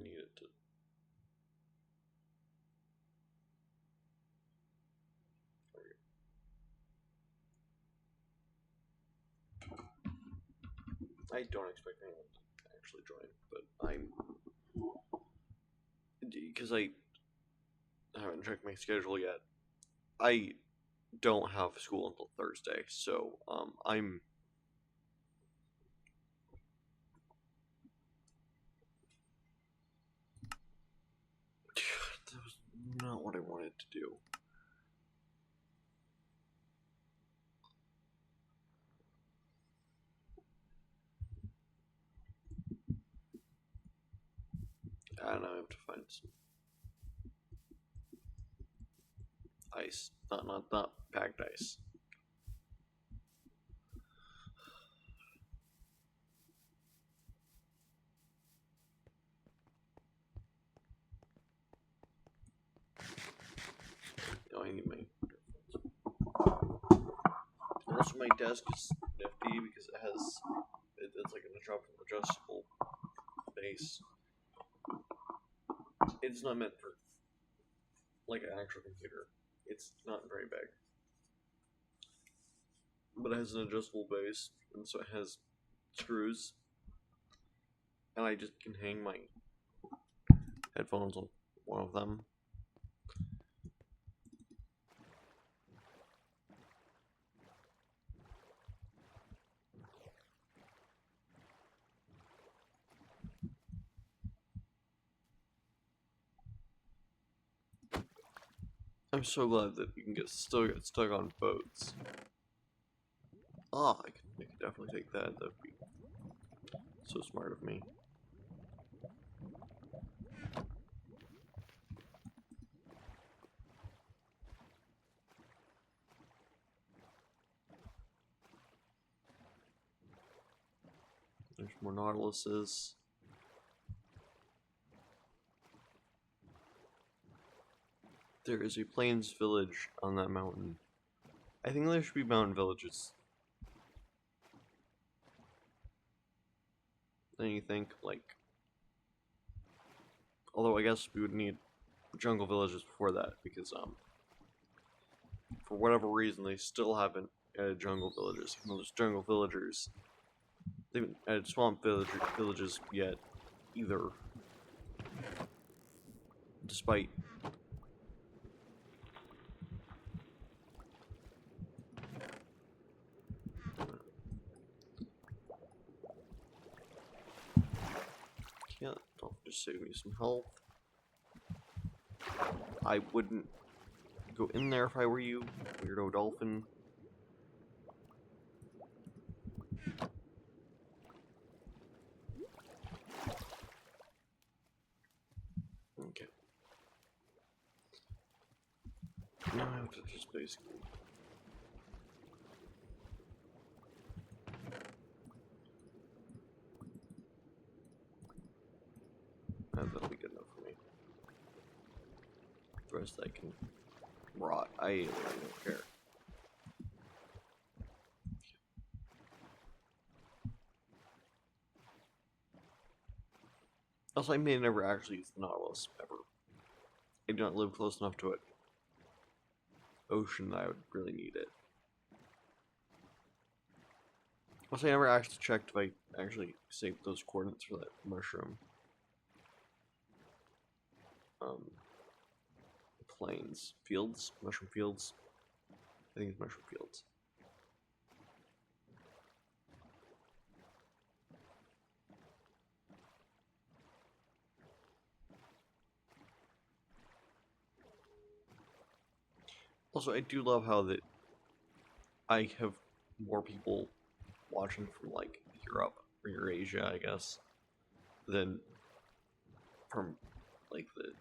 need it to. I don't expect anyone to actually join, but I'm because I haven't checked my schedule yet. I don't have school until Thursday, so I'm. That was not what I wanted to do. And I have to find some ice. Not packed ice. No, I need my. Also, my desk is nifty because it has. It's like an adjustable base. It's not meant for like an actual computer. It's not very big, but it has an adjustable base, and so it has screws, and I just can hang my headphones on one of them. I'm so glad that you can still get stuck on boats. Ah, I could definitely take that. That'd be so smart of me. There's more Nautiluses. There is a plains village on that mountain. I think there should be mountain villages. Then you think, like... Although I guess we would need jungle villages before that, because, for whatever reason, they still haven't added jungle villages. Even though there's jungle villagers. They haven't added swamp villages yet, either. Despite... Can't just save me some health. I wouldn't go in there if I were you, weirdo dolphin. Okay. Now I have to just basically... that'll be good enough for me. The rest I can rot. I really don't care. Also, I may never actually use the Nautilus, ever. I do not live close enough to it. Ocean that I would really need it. Also, I never actually checked if I actually saved those coordinates for that mushroom. Plains. Fields? Mushroom fields? I think it's mushroom fields. Also, I do love how that I have more people watching from, like, Europe or Eurasia, I guess, than from, like, the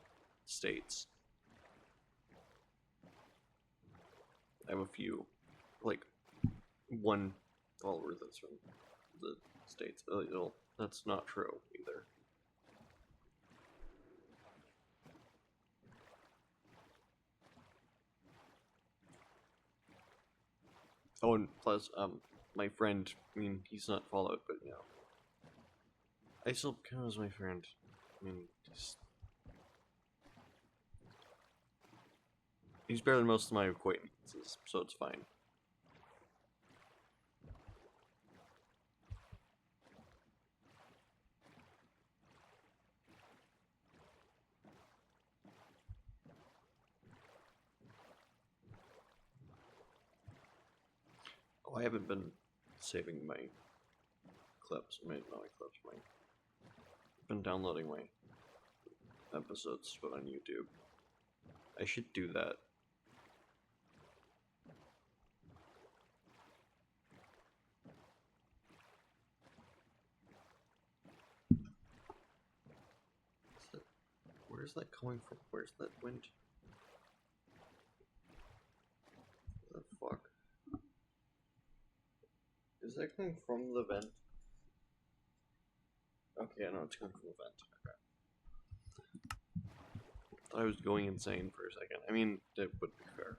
States. I have a few, like, one follower that's from the States. Well, that's not true either. Oh, and plus, my friend, I mean, he's not followed, but, you know, I still count as my friend. I mean, he's better than most of my acquaintances, so it's fine. Oh, I haven't been saving my clips. Not my clips, I've been downloading my episodes to put on YouTube. I should do that. Where's that coming from? Where's that wind? What the fuck? Is that coming from the vent? Okay, I know it's coming from the vent. Okay. Thought I was going insane for a second. I mean, that would be fair.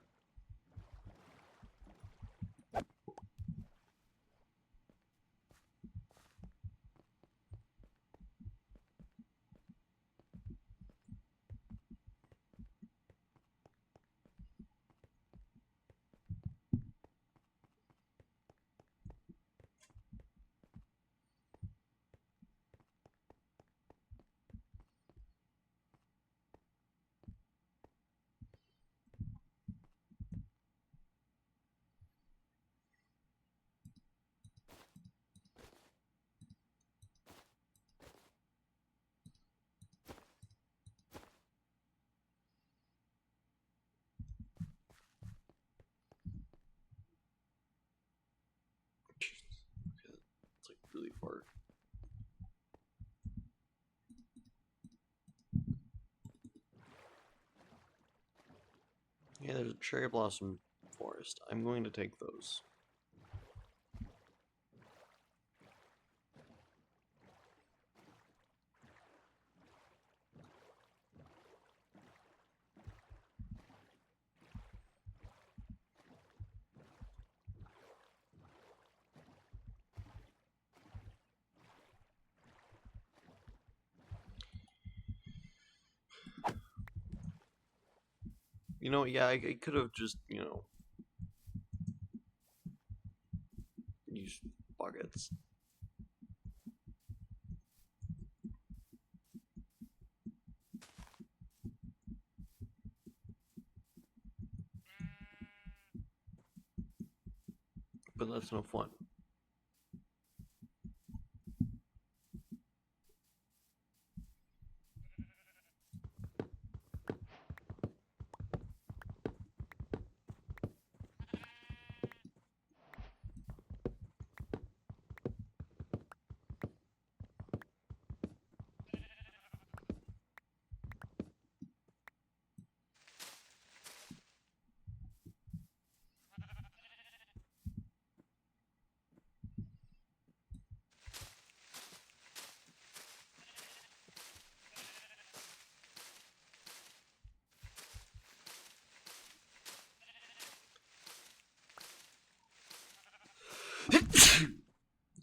Jesus. Okay, it's like really far. Yeah, there's a cherry blossom forest. I'm going to take those. You know, yeah, I could have just, used buckets. But that's no fun.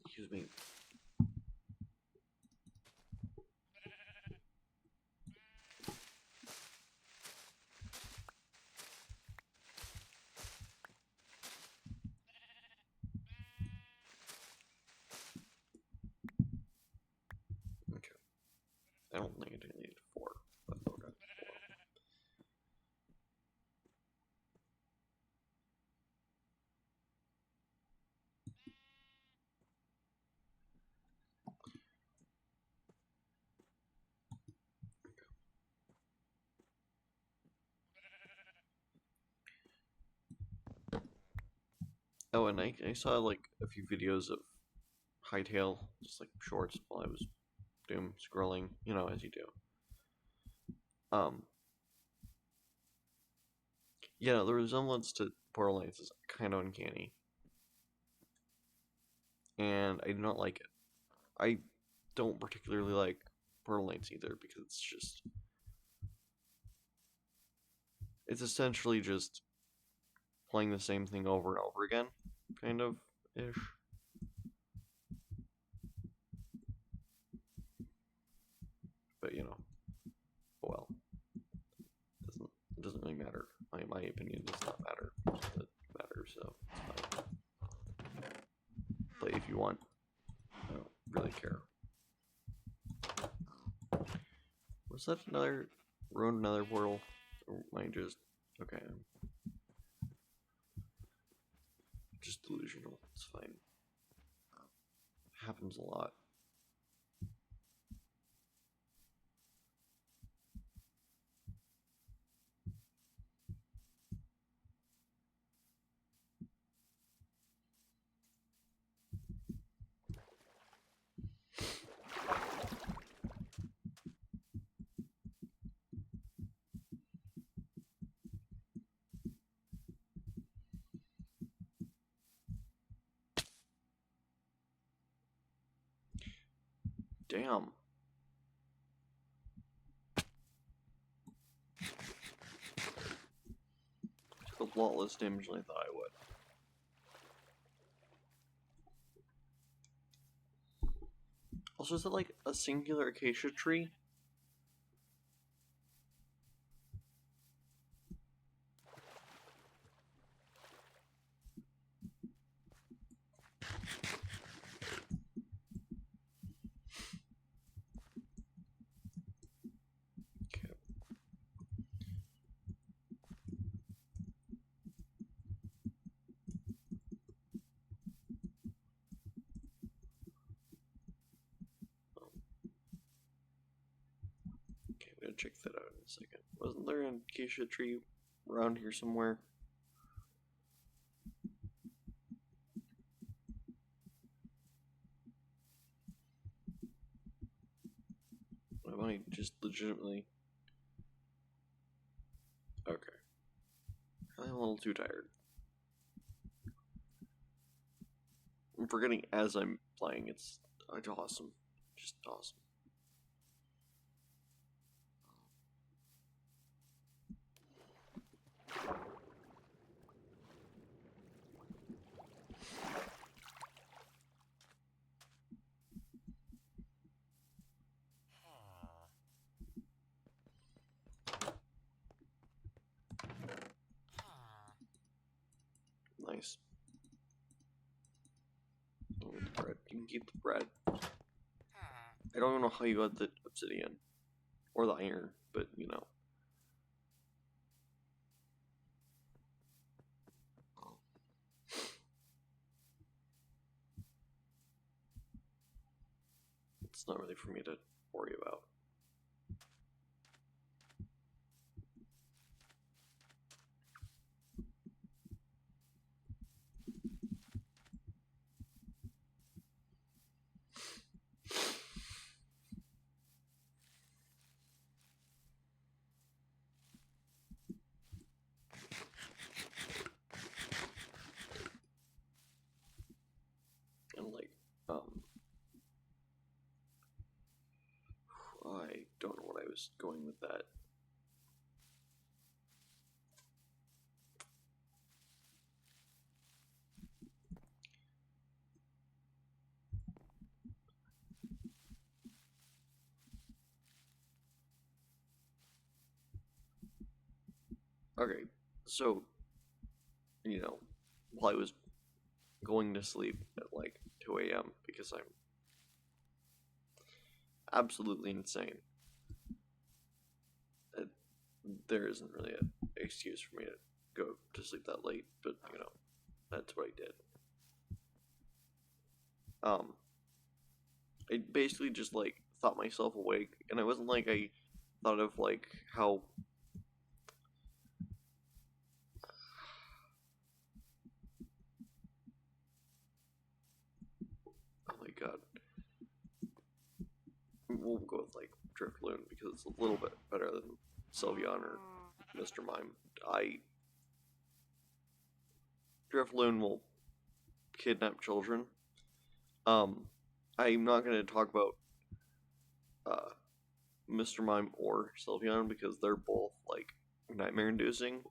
Excuse me. Okay. I don't think I need 4, but okay. 4. Oh, and I saw like a few videos of Hightail, just like shorts while I was doom scrolling, as you do. Yeah, the resemblance to Borderlands is kind of uncanny, and I do not like it. I don't particularly like Borderlands either because it's essentially just playing the same thing over and over again, kind of ish. But matter. My opinion does not matter. It matters, so it's fine. Play if you want. I don't really care. Was that another ruined another portal? Or am I just okay? Just delusional. It's fine. Happens a lot. Damn. Took a lot less damage than I thought I would. Also, is it like a singular acacia tree? Okay. Okay, I'm gonna check that out in a second. Wasn't there an acacia tree around here somewhere? Am I just legitimately... Okay. I'm a little too tired. I'm forgetting as I'm playing. It's awesome. Just awesome. Nice. Oh, the bread. You can keep the bread. I don't even know how you got the obsidian. Or the iron, but you know. It's not really for me to worry about. And like, I don't know what I was going with that. Okay, so, you know, while I was going to sleep at like 2 a.m. because I'm absolutely insane, there isn't really an excuse for me to go to sleep that late, but you know, that's what I did. I basically just like thought myself awake, and it wasn't like I thought of like how oh my god, we'll go with like Drifloon because it's a little bit better than Sylveon or Mr. Mime. Drifloon will kidnap children. I'm not going to talk about Mr. Mime or Sylveon because they're both like nightmare inducing.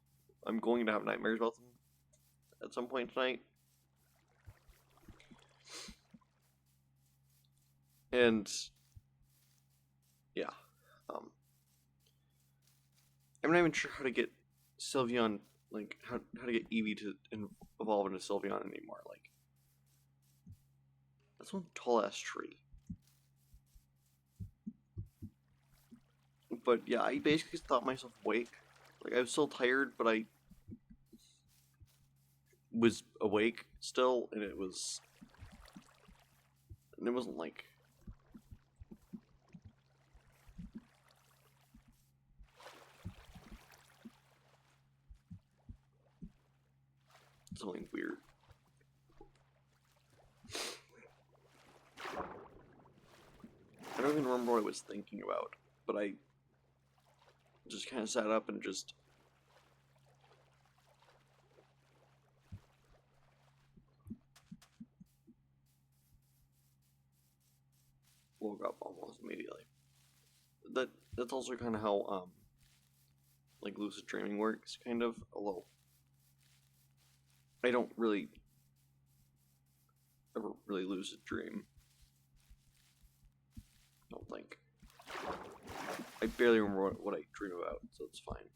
I'm going to have nightmares about them at some point tonight. And yeah, I'm not even sure how to get Sylveon, like how to get Eevee to evolve into Sylveon anymore. Like that's one tall ass tree. But yeah, I basically thought myself awake. Like I was still tired, but I was awake still, and it wasn't like something weird. I don't even remember what I was thinking about, but I just kind of sat up and just woke up almost immediately. That's also kind of how like lucid dreaming works, kind of. Although I don't really ever really lucid dream. I don't think. I barely remember what I dream about, so it's fine.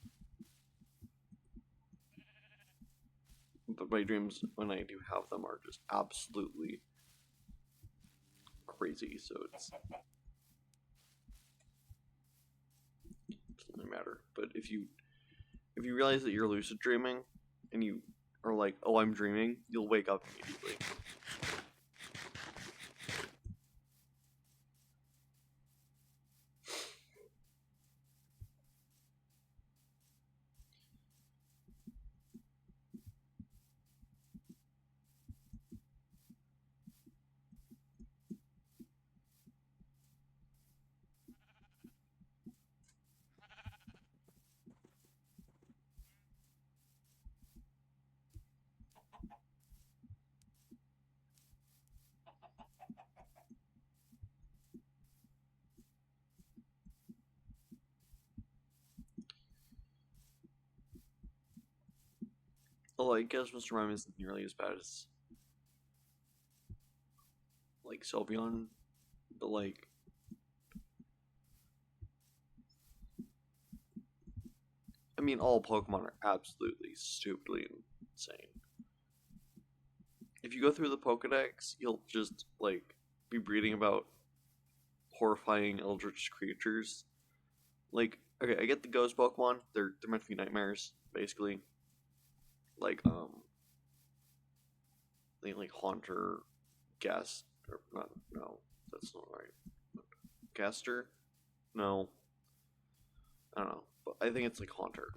But my dreams, when I do have them, are just absolutely crazy. So it doesn't really matter. But if you realize that you're lucid dreaming, and you are like, "Oh, I'm dreaming," you'll wake up immediately. Although I guess Mr. Mime isn't nearly as bad as like Sylveon, but like I mean, all Pokemon are absolutely stupidly insane. If you go through the Pokedex, you'll just like be reading about horrifying eldritch creatures. Like, okay, I get the ghost Pokemon; they're meant to be nightmares, basically. Like, they like Haunter, Ghast, or not? No, that's not right. Gaster? No, I don't know. But I think it's like Haunter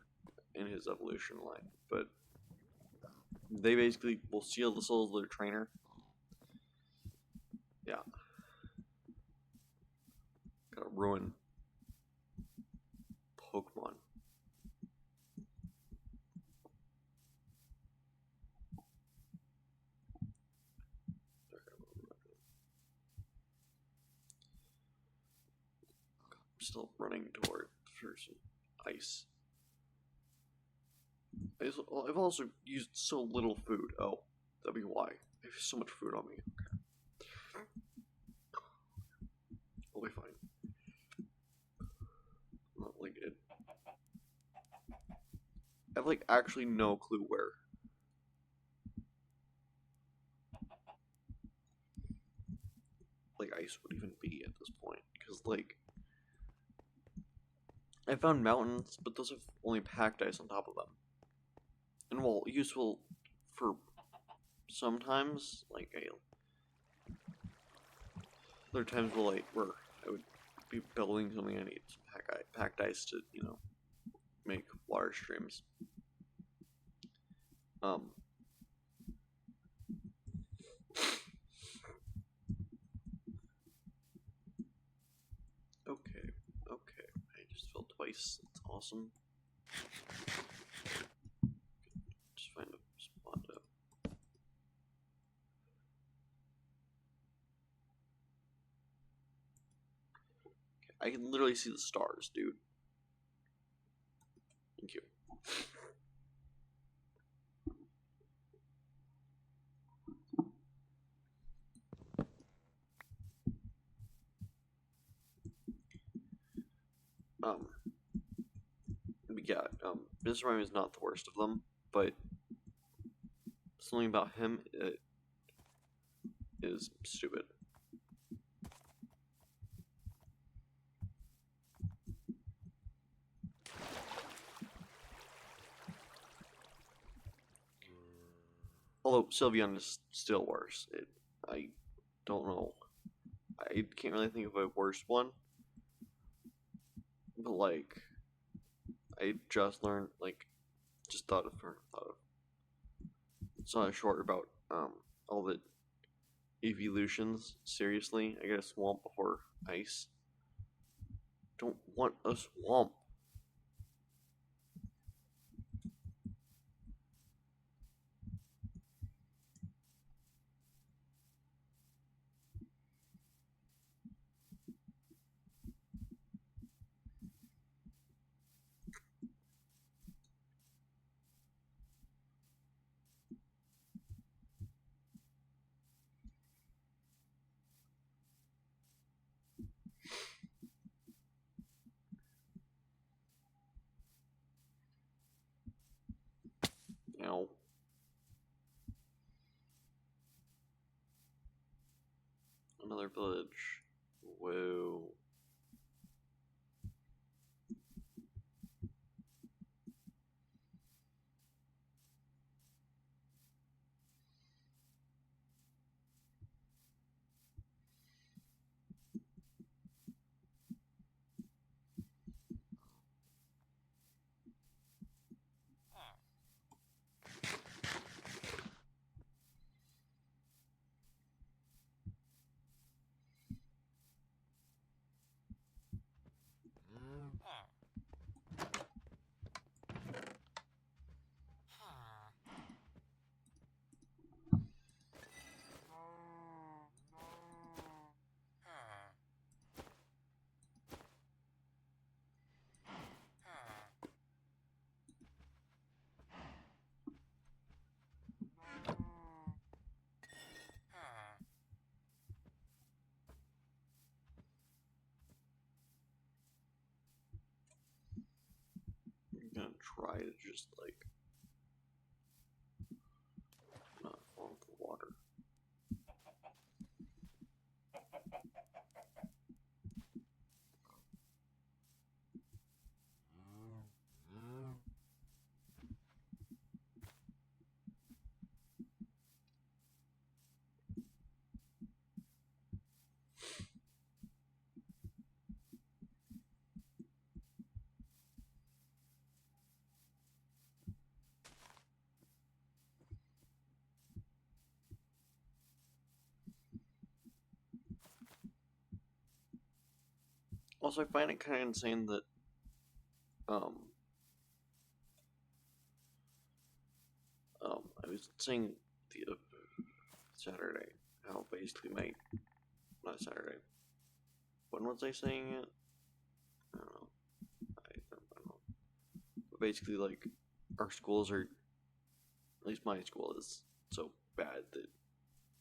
in his evolution line. But they basically will steal the souls of their trainer. Yeah. Gotta ruin Pokemon. I'm still running toward for some ice. I've also used so little food. Oh, that'd be why. I have so much food on me. Okay. I'll be fine. Not like it. I have like actually no clue where. Like ice would even be at this point, because like I found mountains, but those have only packed ice on top of them, and while useful for sometimes, like there are times where I would be building something, I need some packed ice to make water streams. Okay, okay. I just fell twice. That's awesome. Just find a spot to. Okay, I can literally see the stars, dude. Thank you. yeah, Mr. Mime is not the worst of them, but something about him is stupid. Although Sylveon is still worse. I don't know. I can't really think of a worse one. But like, I just learned, just thought of. Saw a short about all the evolutions. Seriously, I get a swamp before ice. Don't want a swamp. You know. Another village. Whoa. I'm gonna try to just not fall into the water. Also, I find it kind of insane that um I was saying the Saturday how basically my not Saturday. When was I saying it? I don't know. I don't know. But basically, our schools are, at least my school is so bad that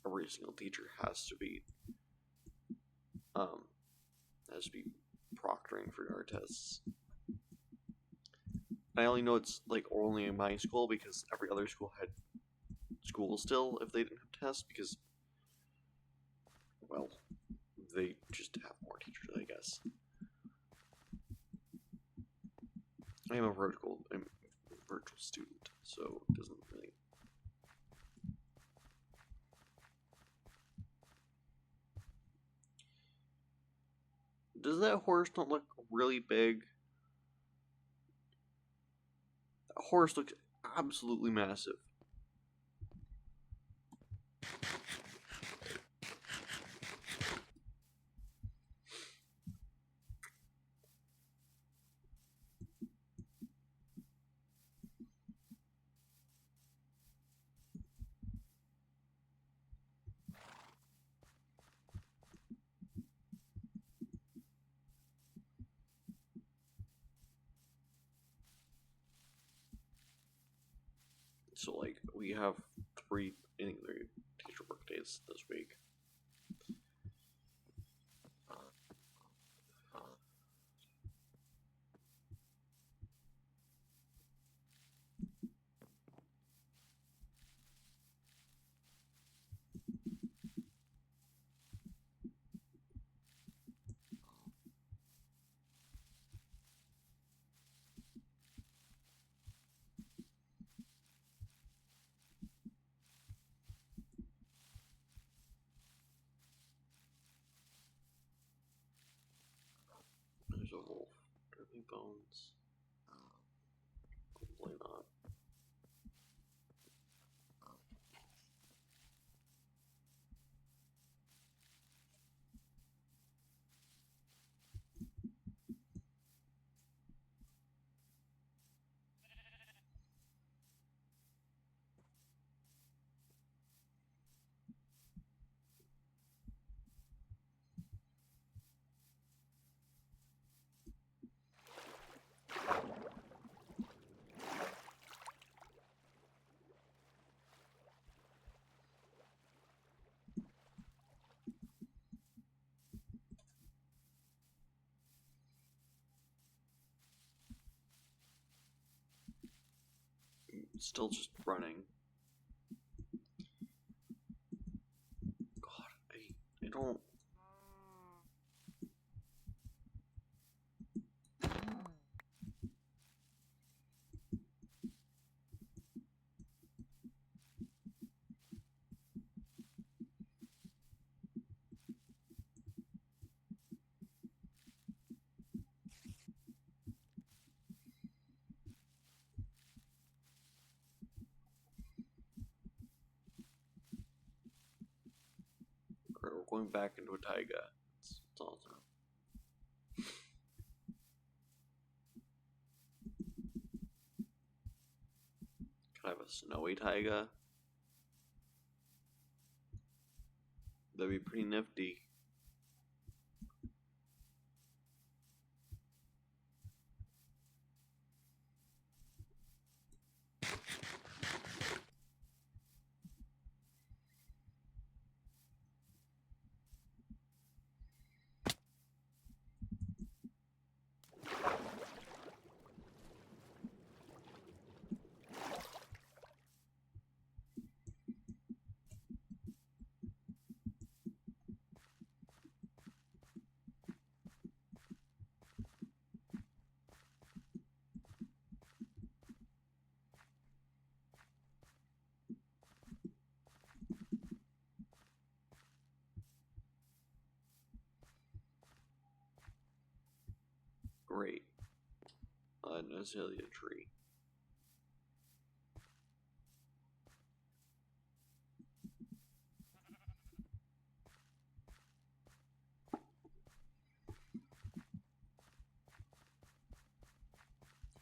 every single teacher um has to be proctoring for our tests. I only know it's only in my school because every other school had school still if they didn't have tests because, well, they just have more teachers, I guess. I'm a virtual student, so it doesn't really. Does that horse not look really big? That horse looks absolutely massive. So we have three teacher work days this week. There's a wolf. Are there any bones? Probably not. Still just running. God, I don't. We're going back into a taiga. It's awesome. Can I have a snowy taiga? That'd be pretty nifty. Great. An azalea tree.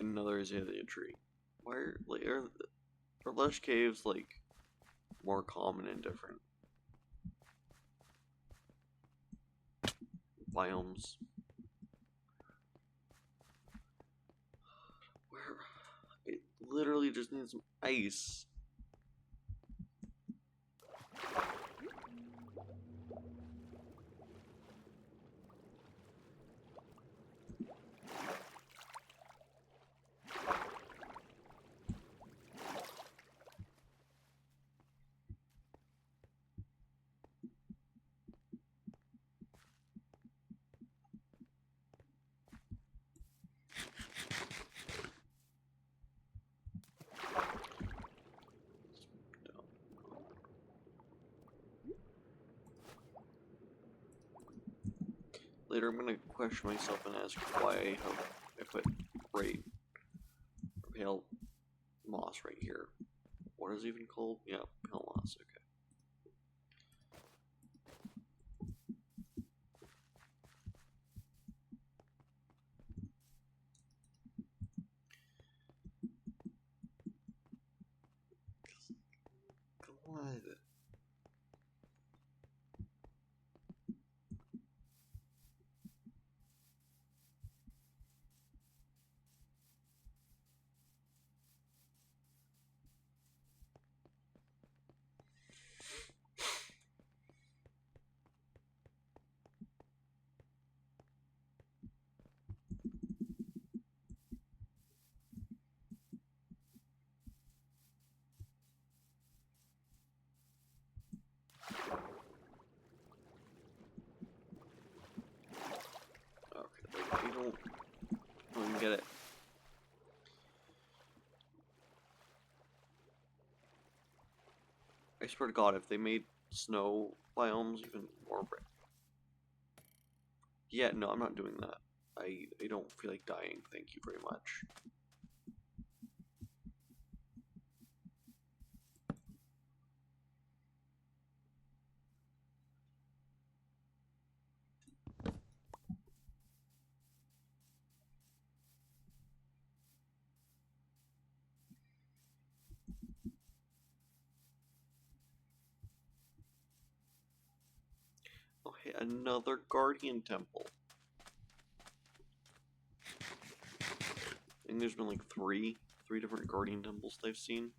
Another azalea tree. Why are lush caves like more common and different biomes? Where it literally just needs some ice. Later, I'm gonna question myself and ask why I put great pale moss right here. What is it even called? Yeah, pale moss. Okay. God. Okay, like, I don't even get it. I swear to God, if they made snow biomes even more. Yeah, no, I'm not doing that. I don't feel like dying. Thank you very much. Oh, hey, another Guardian Temple. I think there's been like three different Guardian Temples that I've seen.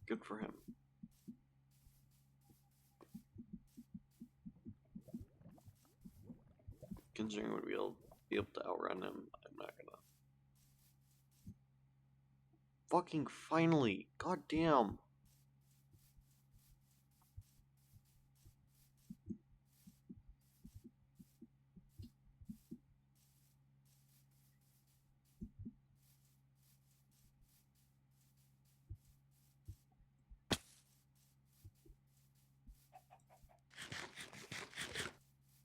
Good for him. Considering we'd be able to outrun him, I'm not gonna. Fucking finally! God damn!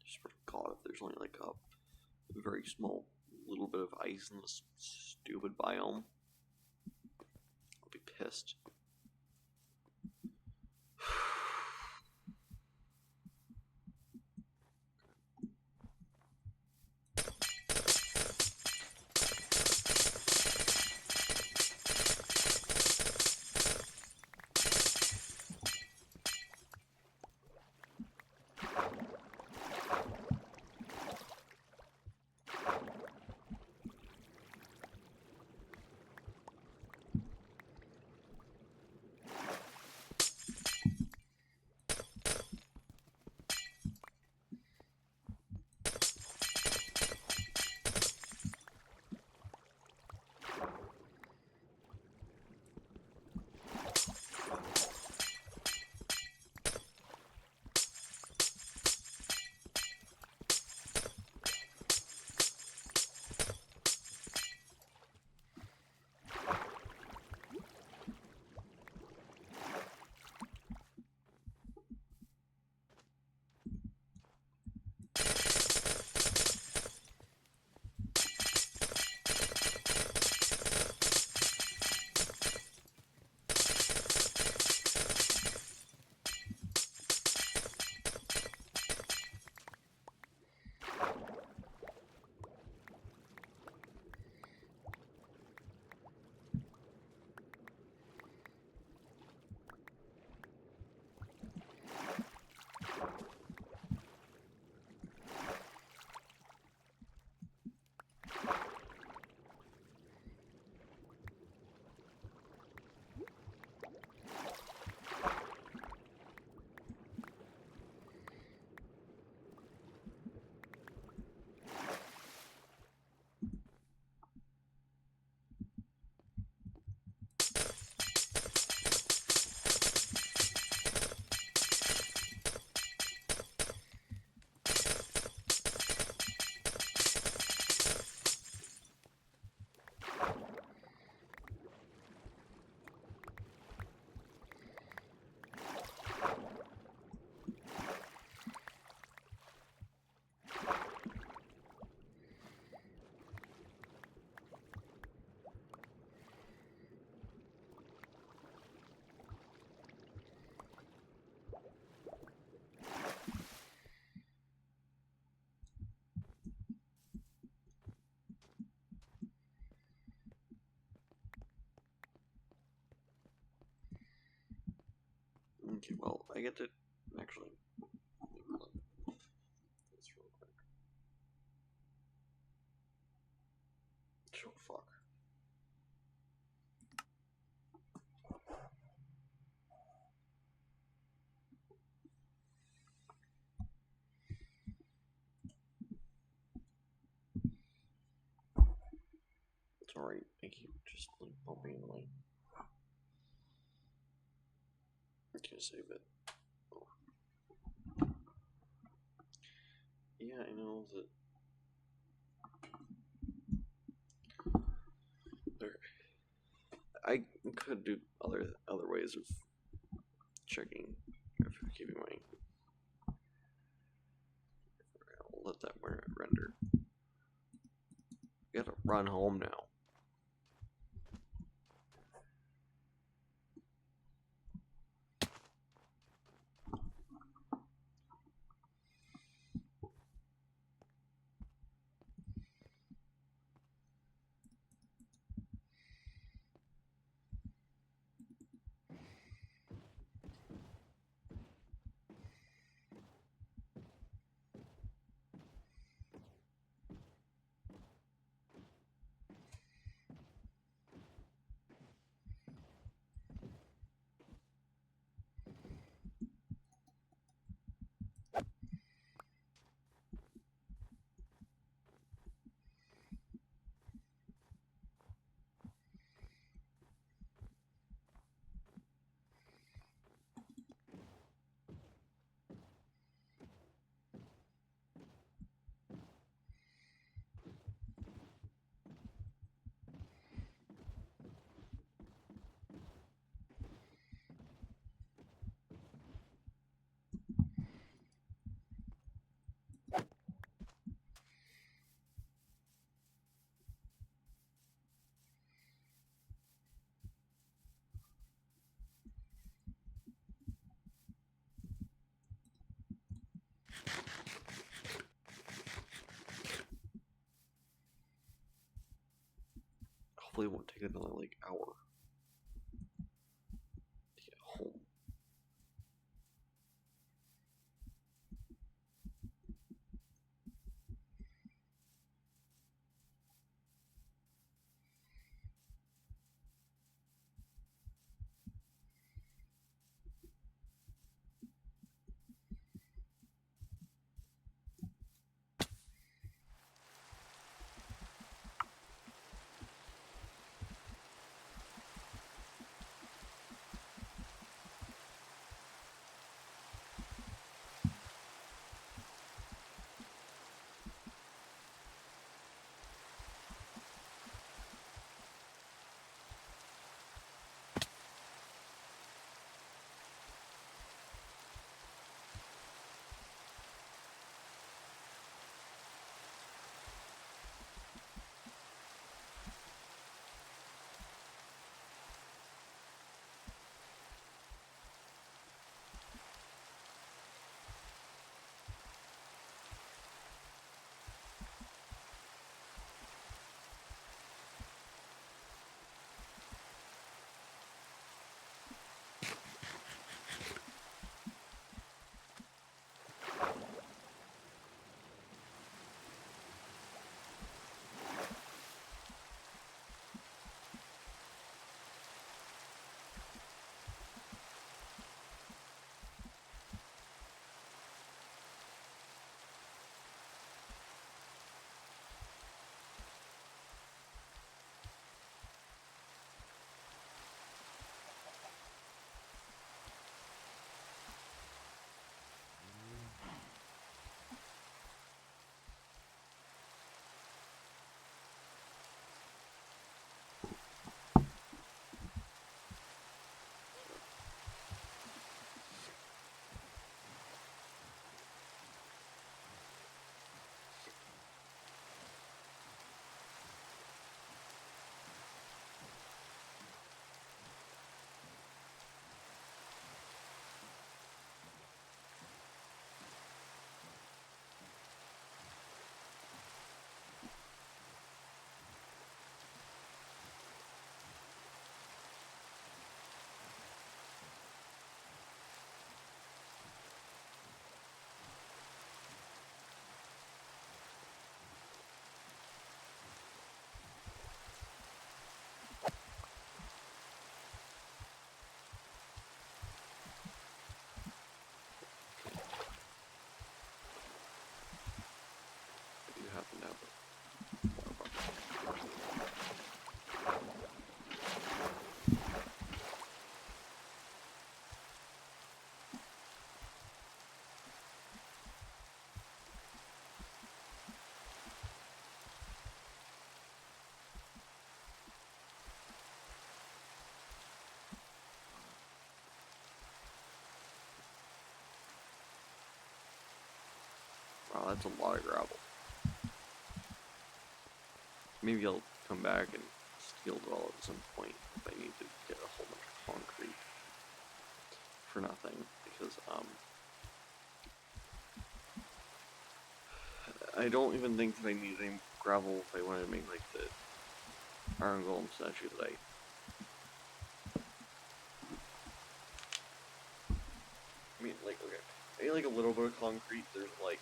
Just for God, if there's only like a very small little bit of ice in this stupid biome, I'll be pissed. Okay, well, I get to actually. This real quick. Alright, I keep just like bumping into my. I can't save it. Oh. Yeah, I know that. There, I could do other ways of checking if you're keeping my. I'll let that render. You gotta run home now. Hopefully, it won't take another like hour to get home. that's a lot of gravel. Maybe I'll come back and steal it all at some point if I need to get a whole bunch of concrete for nothing, because I don't even think that I need any gravel if I want to make like the Iron Golem statue that I mean, like, okay, I need like a little bit of concrete. There's like,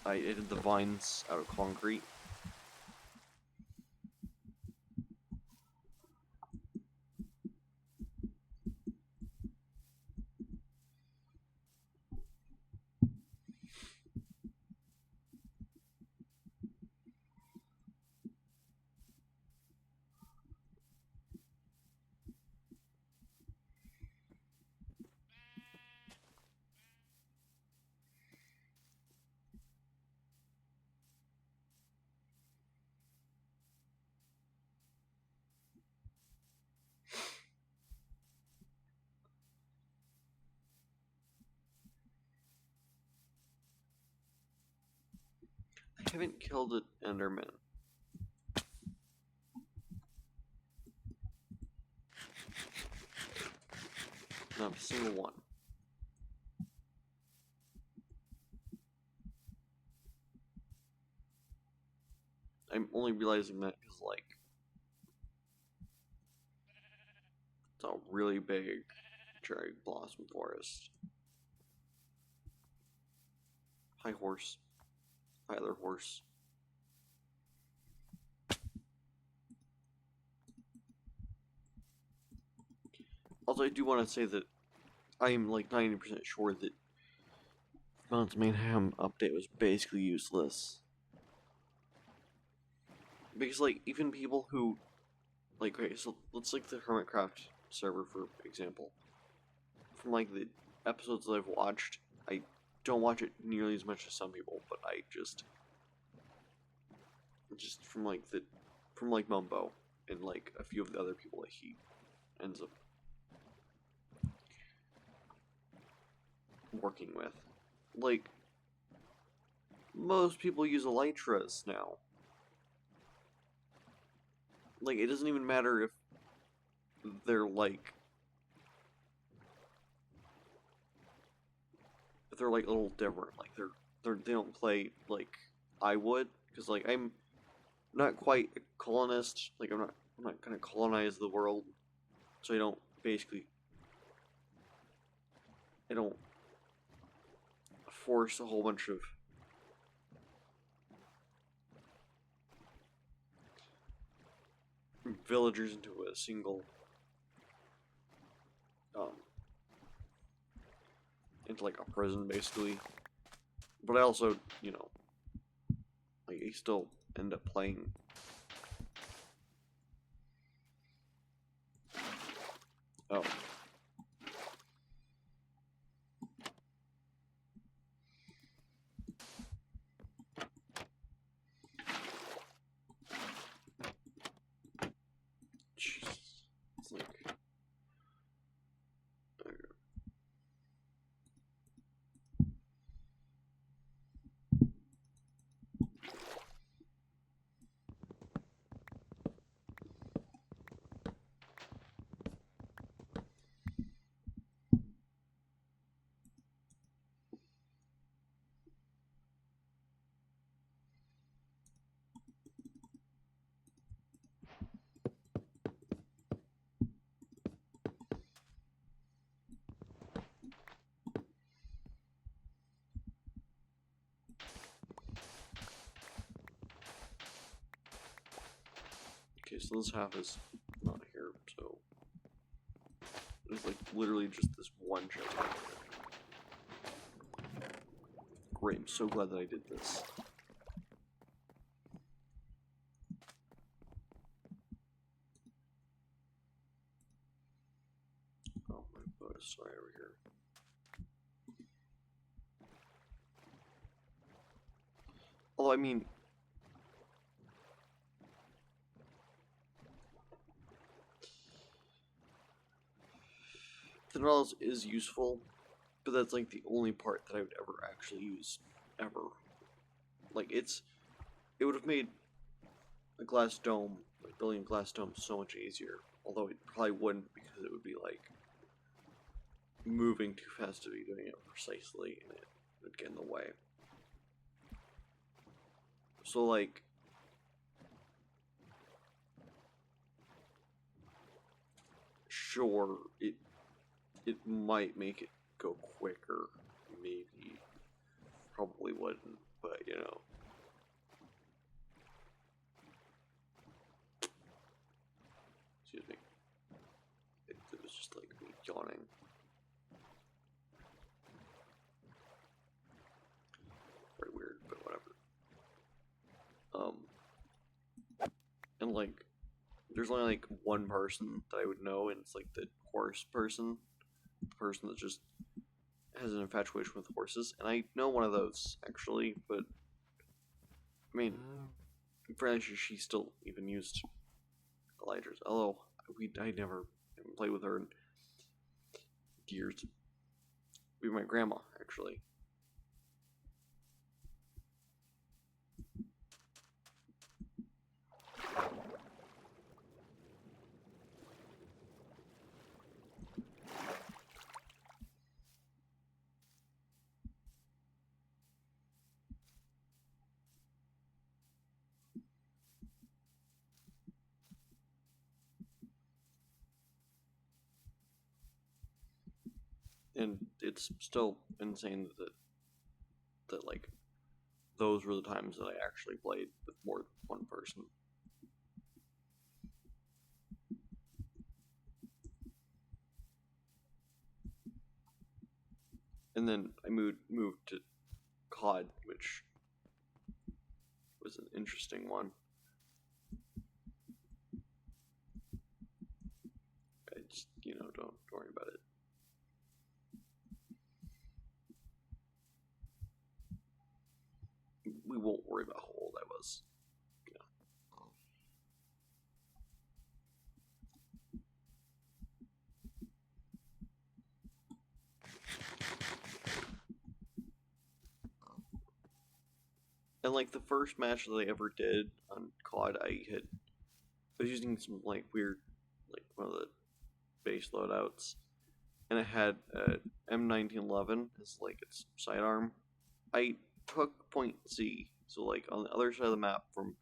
I did the vines out of concrete. I haven't killed an Enderman. Not a single one. I'm only realizing that because, like, it's a really big cherry blossom forest. Hi, horse. Hi, other horse. Also, I do want to say that I am like 90% sure that Mounts Mayhem update was basically useless. Because, like, even people who, like, okay, so let's like the Hermitcraft server, for example. From, like, the episodes that I've watched, I don't watch it nearly as much as some people, but I just from, like, Mumbo, and, like, a few of the other people that he ends up working with. Like, most people use elytras now. Like, it doesn't even matter if they're like a little different. Like they don't play like I would, because like I'm not quite a colonist. Like I'm not gonna colonize the world, so I don't force a whole bunch of villagers into a single into like a prison, basically. But I also, you know, like I still end up playing. Oh. Jeez. It's like okay, so this half is not here, so it's like literally just this one chest. Great, I'm so glad that I did this. Oh my god, sorry over here. Although I mean, the knowledge is useful, but that's like the only part that I would ever actually use, ever. Like it would have made a glass dome, like building a glass dome, so much easier. Although it probably wouldn't, because it would be like moving too fast to be doing it precisely, and it would get in the way. So like, sure, it might make it go quicker, maybe, probably wouldn't, but you know. Excuse me. It was just like me yawning. Very weird, but whatever. And like, there's only like one person that I would know, and it's like the horse person. The person that just has an infatuation with horses. And I know one of those, actually, but I mean, I'm fairly sure she still even used Elytra's. Although, I never played with her in years. Be my grandma, actually. And it's still insane that like those were the times that I actually played with more than one person. And then I moved to COD, which was an interesting one. I just, don't worry about it. We won't worry about how old I was. And like the first match that I ever did on COD, I was using some like weird, like one of the base loadouts, and it had M1911 as like its sidearm. I took point C, so like on the other side of the map from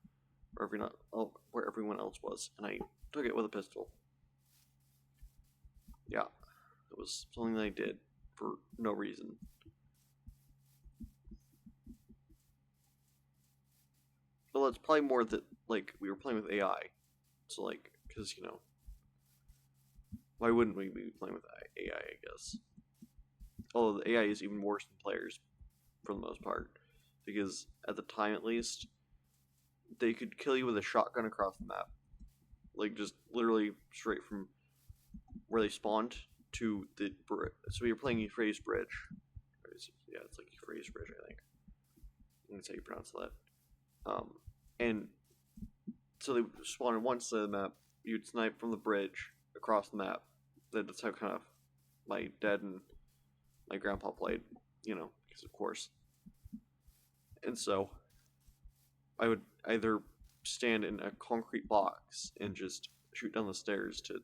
where everyone else was, and I took it with a pistol. Yeah, it was something that I did for no reason. Well, it's probably more that like we were playing with AI, so like because why wouldn't we be playing with AI? I guess. Although the AI is even worse than players for the most part, because at the time at least, they could kill you with a shotgun across the map, like just literally straight from where they spawned to the bridge. So you're playing Euphrates Bridge. Yeah, it's like Euphrates Bridge, I think. That's how you pronounce that. And so they spawn on one side of the map. You'd snipe from the bridge across the map. That's how kind of my dad and my grandpa played, because of course. And so I would either stand in a concrete box and just shoot down the stairs to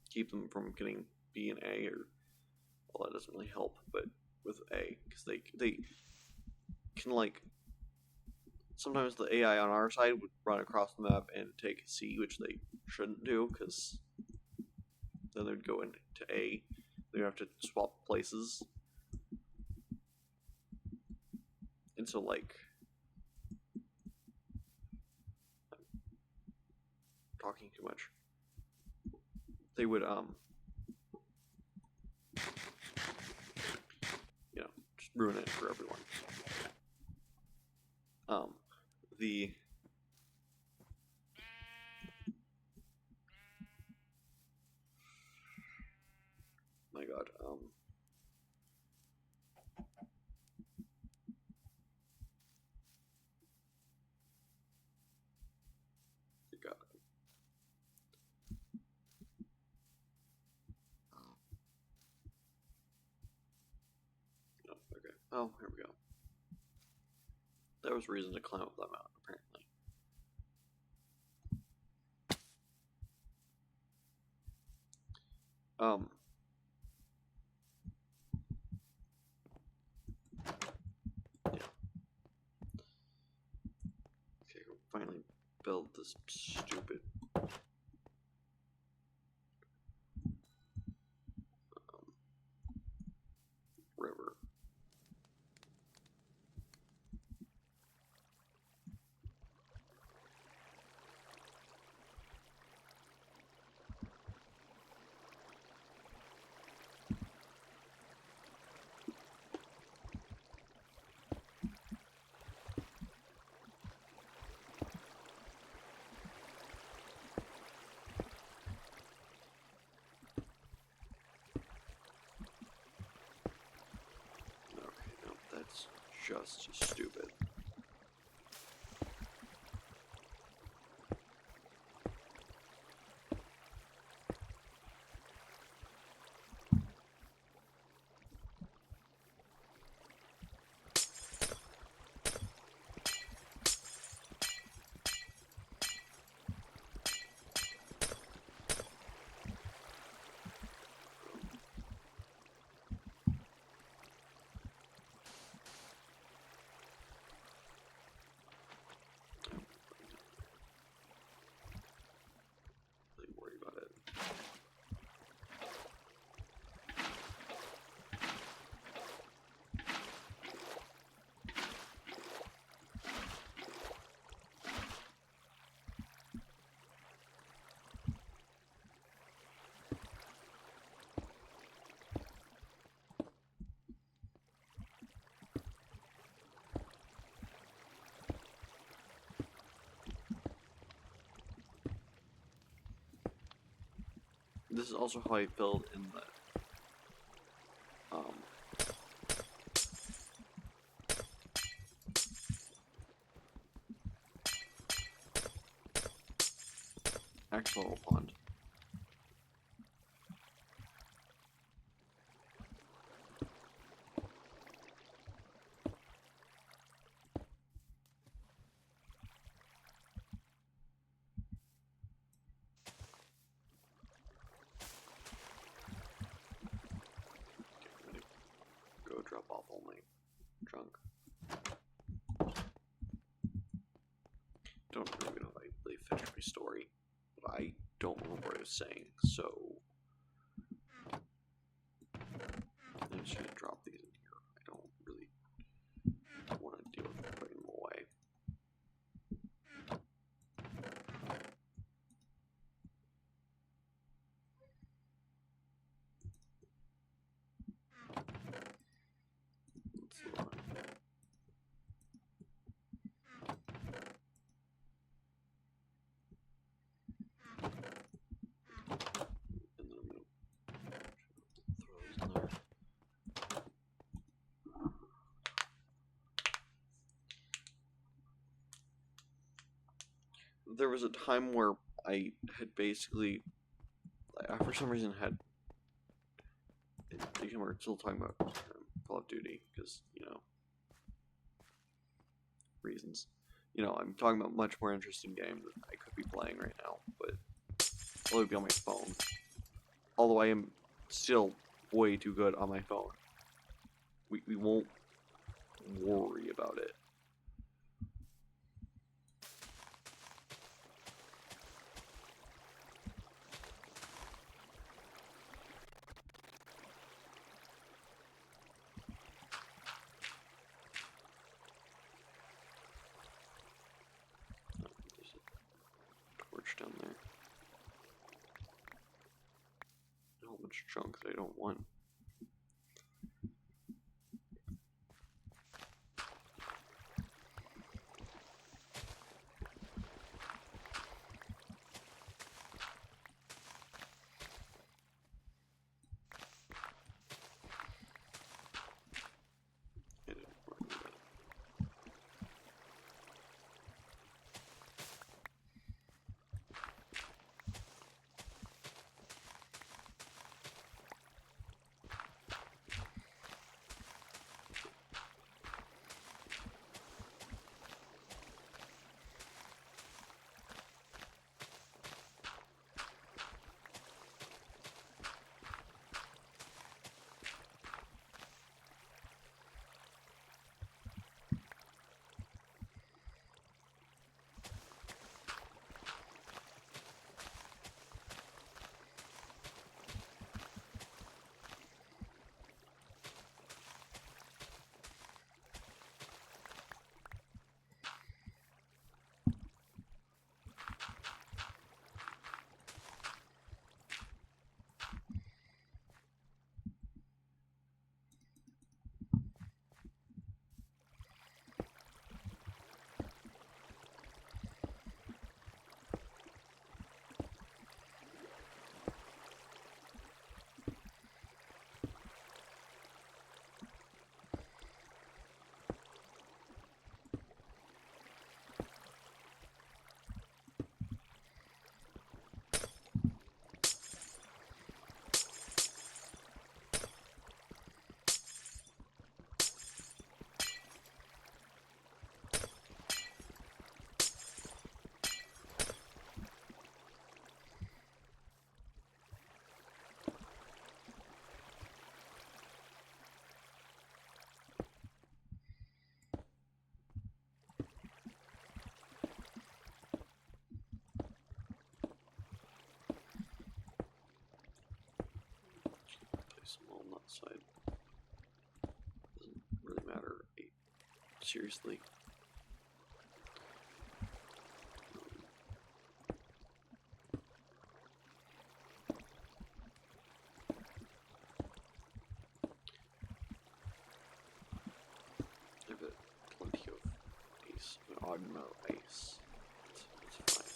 keep them from getting B and A, or well, that doesn't really help, but with A, because they can like sometimes the AI on our side would run across the map and take C, which they shouldn't do, because then they'd go into A. They'd have to swap places. And so, like, I'm talking too much. They would, just ruin it for everyone. The my God, God. was a reason to climb up that mountain, apparently. Yeah. Okay, we'll finally build this stupid river. Okay, no, that's just stupid. Really worry about it. This is also how I build in the actual pond. Go drop off all my junk. Don't really know if I really finished my story, but I don't remember what I was saying, so I'm just gonna drop these in here. I don't really want to deal with putting them away. Let's see what and then I'm gonna throw these in there. There was a time where I had basically, for some reason, had. Again, we're still talking about Call of Duty because, you know, reasons. You know, I'm talking about much more interesting game that I could be playing right now, but it would be on my phone. Although I am still way too good on my phone. We won't worry about it. Oh, there's a torch down there. A whole bunch of junk that I don't want. I didn't want to do that. outside. Doesn't really matter. Seriously. I have plenty of ice, an odd amount of ice. It's fine.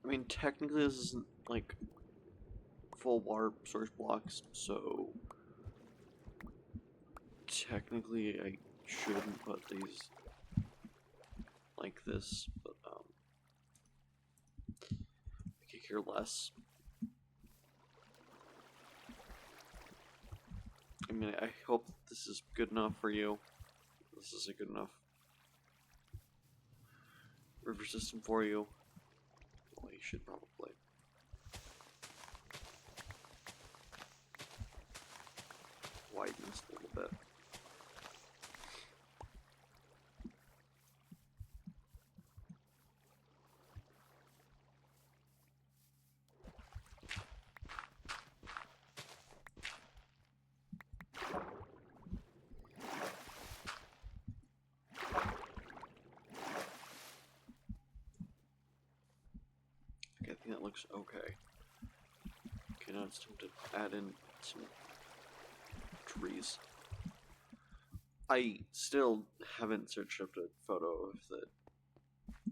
I mean, technically this isn't, like, full water source blocks, so technically I shouldn't put these like this, but, I could care less. I mean, I hope this is good enough for you. This is a good enough river system for you. Well, you should probably. Widen this a little bit. Okay, I think that looks okay. Okay, now it's time to add in some trees. I still haven't searched up a photo of the,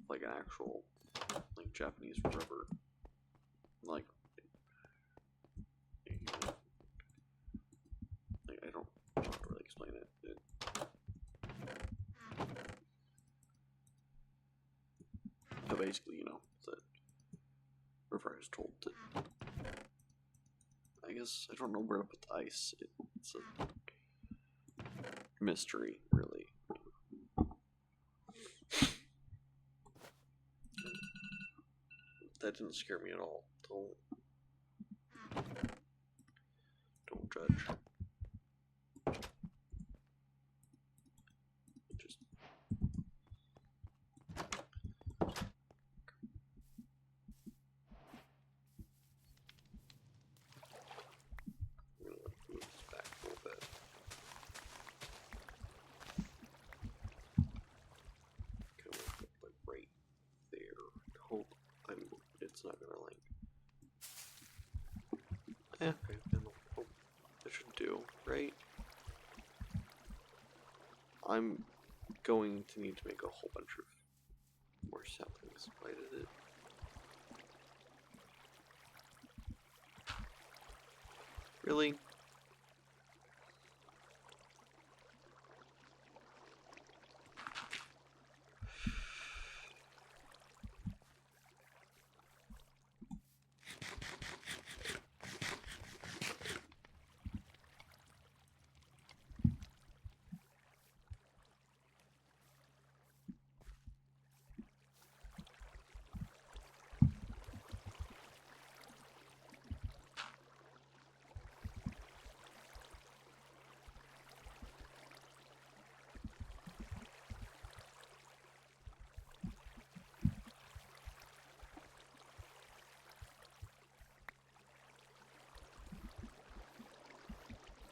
like, an actual, like, Japanese river. Like, I don't know how to really explain it. But basically, you know, the river I was told to. I guess I don't know where to put the ice. It's a mystery, really. That didn't scare me at all. Don't judge. Just I'm gonna move this back a little bit. Kind of like right there. Hope it's not gonna like. Yeah, okay. Hope that should do, right? I'm going to need to make a whole bunch of more saplings. Why did it? Really?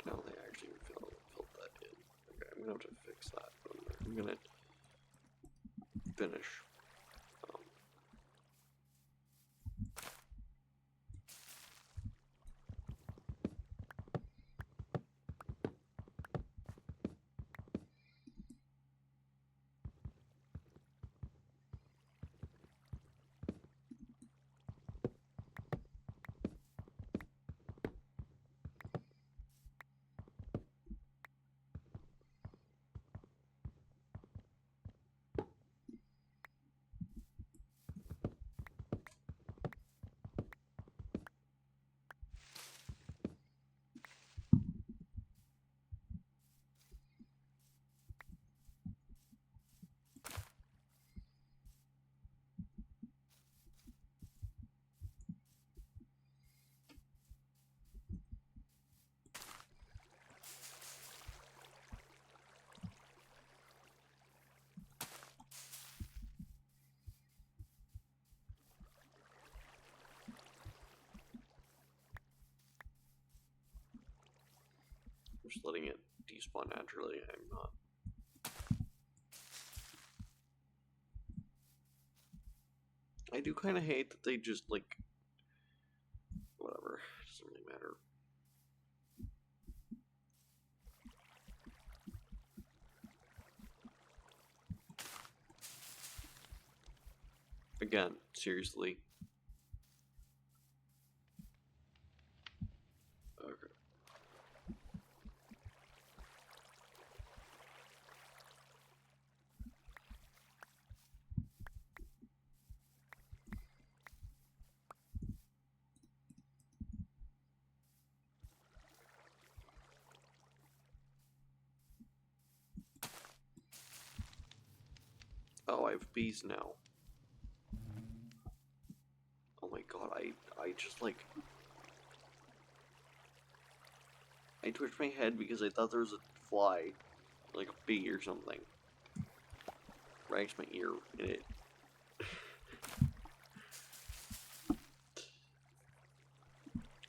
No, they actually filled that in. Okay, I'm gonna have to fix that. I'm gonna finish. just letting it despawn naturally. I'm not. I do kind of hate that they just, like, whatever, it doesn't really matter. Again, seriously. Okay. Oh, I have bees now. Oh my god, I just, like... I twitched my head because I thought there was a fly, like a bee or something, right next to my ear, and it...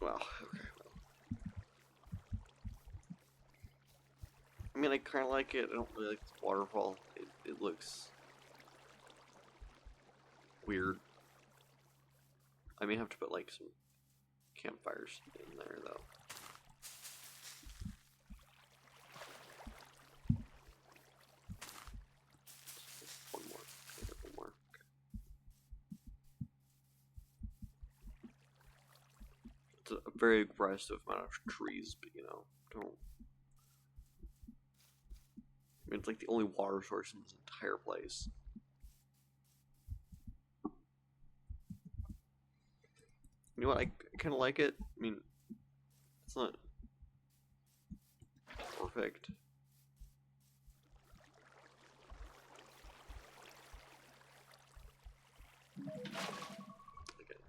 Well, okay, well. I mean, I kind of like it. I don't really like this waterfall. It looks weird. I may have to put, like, some campfires in there, though. One more. One more. Okay. It's a very aggressive amount of trees, but, you know, don't... I mean, it's like the only water source in this entire place. You know what? I kind of like it. I mean, it's not perfect. Okay.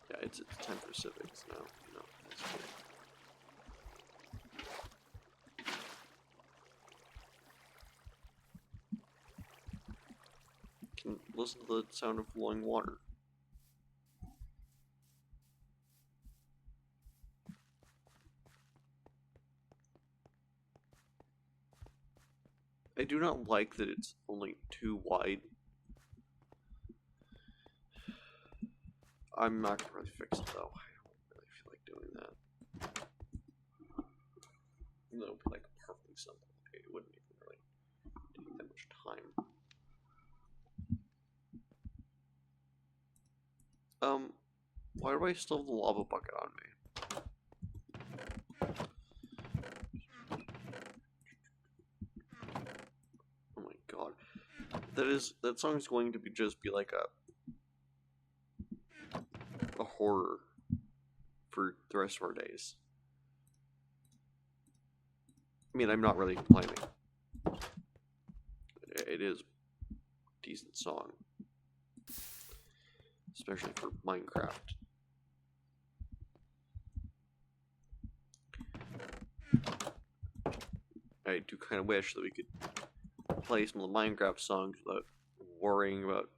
Yeah, it's time for civics now. No, that's cool. Can listen to the sound of flowing water. I do not like that it's only 2 wide. I'm not gonna really fix it though. I don't really feel like doing that. No, like perfectly simple. It wouldn't even really take that much time. Why do I still have the lava bucket on me? Oh my god. That song is going to just be like a horror for the rest of our days. I mean, I'm not really complaining. It is a decent song. Especially for Minecraft. I do kind of wish that we could play some of the Minecraft songs without worrying about...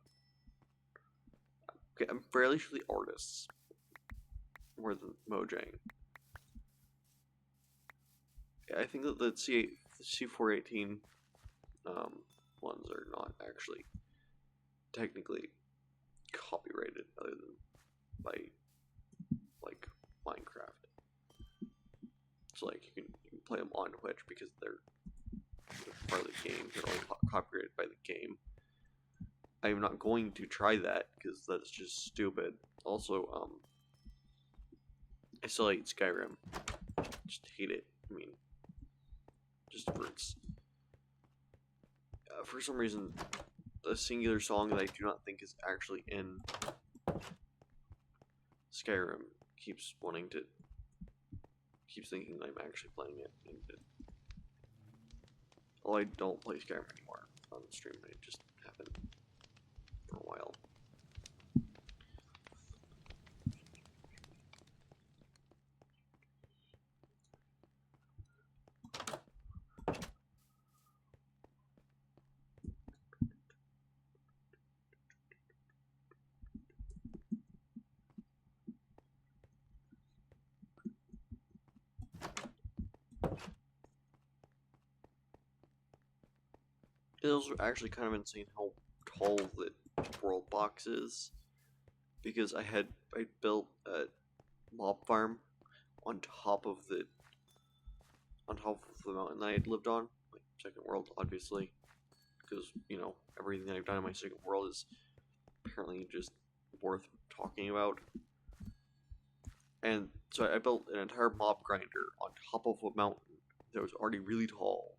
Okay, I'm fairly sure the artists more than Mojang. Yeah, I think that the C418 ones are not actually technically copyrighted other than by, like, Minecraft. So, like, you can play them on Twitch because they're part of the game. They're only copyrighted by the game. I'm not going to try that because that's just stupid. Also, I still hate Skyrim. Just hate it. I mean, just for its... for some reason, a singular song that I do not think is actually in Skyrim keeps thinking I'm actually playing it. Well, I don't play Skyrim anymore on the stream. I just haven't for a while. It's also actually kind of insane how tall the world box is, because I built a mob farm on top of the mountain that I had lived on, my second world, obviously, because you know everything that I've done in my second world is apparently just worth talking about. And so I built an entire mob grinder on top of a mountain that was already really tall.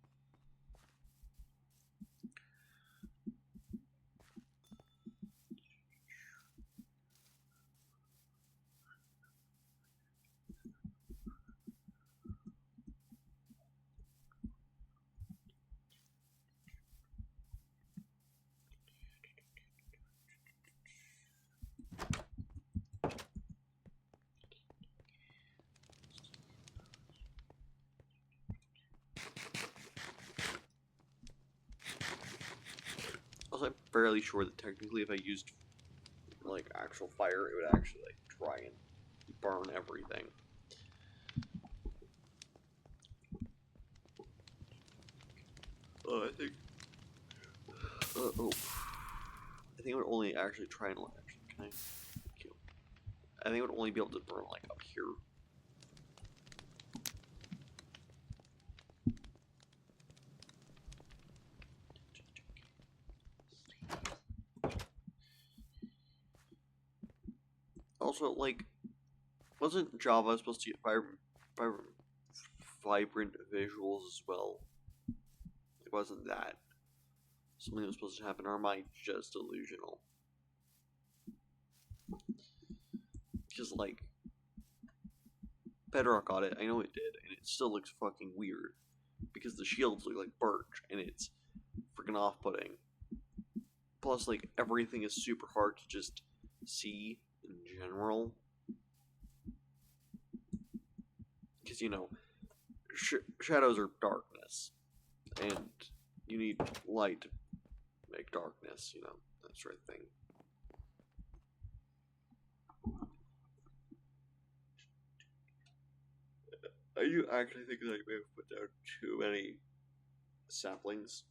Also, I'm fairly sure that technically if I used like actual fire, it would actually like try and burn everything. I think. Oh. I think it would only actually try and actually. Can I kill? I think it would only be able to burn like up here. Also, like, wasn't Java supposed to get vibrant visuals as well? It wasn't that something that was supposed to happen, or am I just delusional? Because, like, Bedrock got it, I know it did, and it still looks fucking weird. Because the shields look like birch, and it's freaking off putting. Plus, like, everything is super hard to just see in general. Because, you know, shadows are darkness, and you need light to make darkness, you know, that sort of thing. I do actually think that I may have put down too many saplings.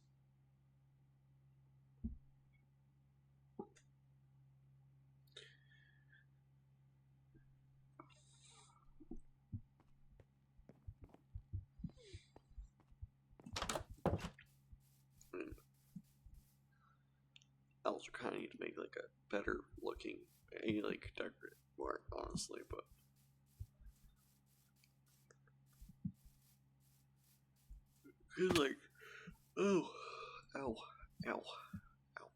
I also kind of need to make like a better looking, like decorative mark, honestly, but. Cause like, oh, ow, ow, ow.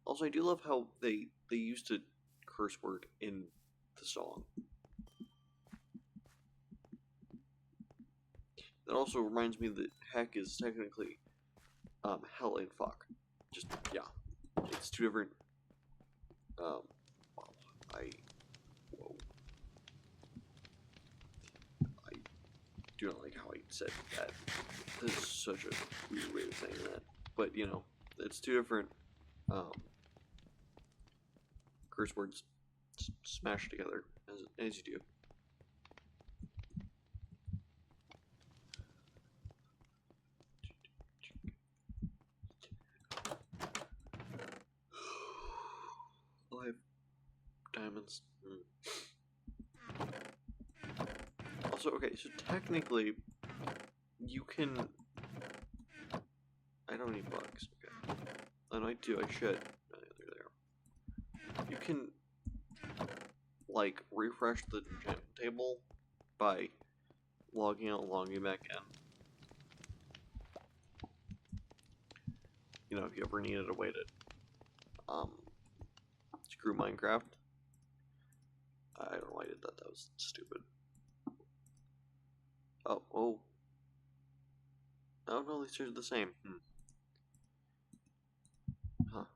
Also, I do love how they used a curse word in the song. That also reminds me that heck is technically hell and fuck. Just yeah, it's two different. Wow, I whoa, I do not like how I said that. This is such a weird way of saying that, but you know, it's two different um, curse words smashed together as you do. Oh, I have diamonds. Also, okay, so technically, you can. I don't need bugs. Okay, and I do. I should. Oh, yeah, there. You can like refresh the gem table by logging out, logging back in. You know, if you ever needed a way to screw Minecraft. I don't know why I did that. That was stupid. Oh, oh. Oh no, these are the same. Huh.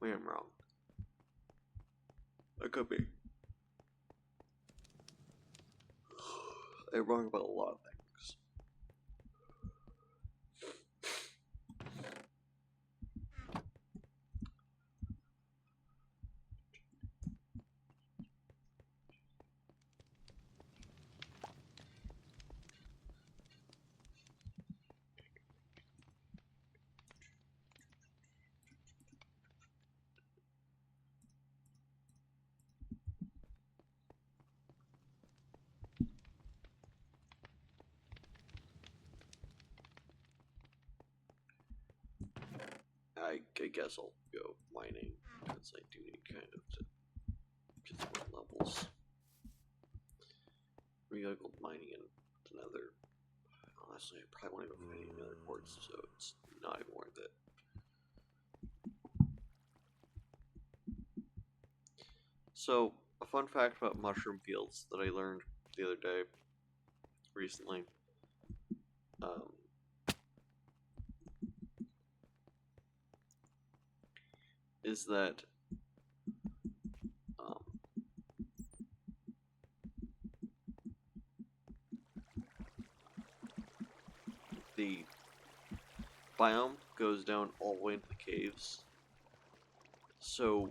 Maybe I'm wrong. I could be. I'm wrong about a lot of things. I guess I'll go mining, because I do need kind of to get some more levels. We gotta go mining in another. Honestly, I probably won't even find any other quartz, so it's not even worth it. So, a fun fact about mushroom fields that I learned the other day, recently, is that the biome goes down all the way into the caves. So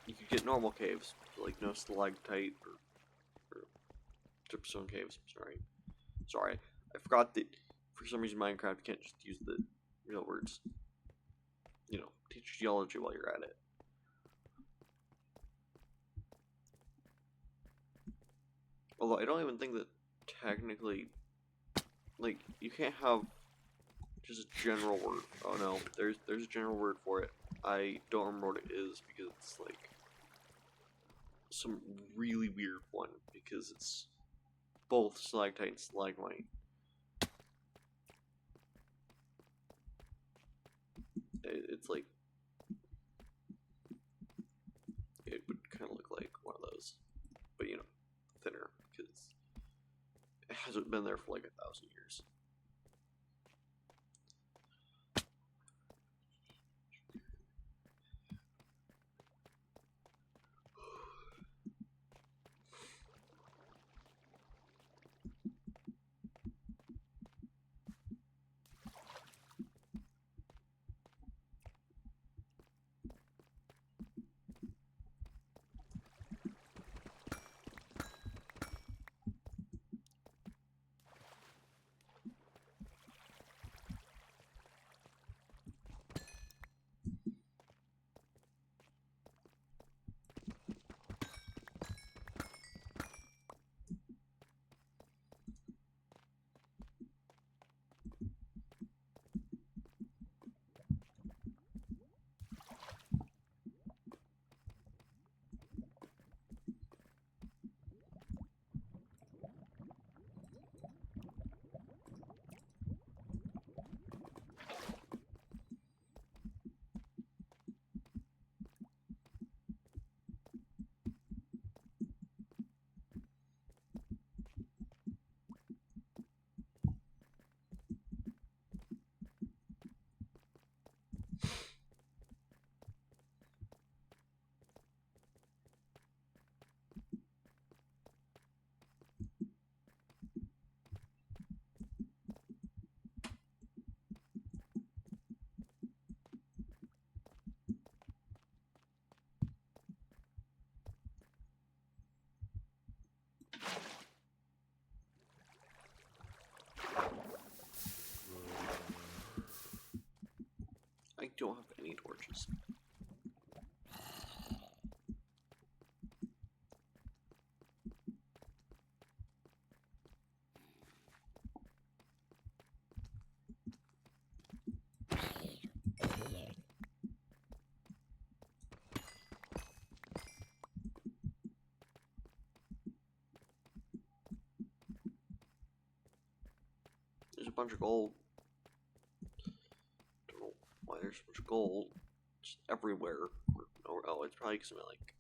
you could get normal caves, like no stalactite or dripstone caves. Sorry, I forgot that for some reason Minecraft can't just use the real words. You know, teach geology while you're at it. Although I don't even think that technically, like, you can't have just a general word. Oh no, there's a general word for it. I don't remember what it is because it's like some really weird one because it's both stalactite and stalagmite. It's like it would kind of look like one of those, but you know, thinner because it hasn't been there for like 1,000 years. I don't have any torches. There's a bunch of gold. Don't know why there's so much gold. Just everywhere. Oh, it's probably because I'm at like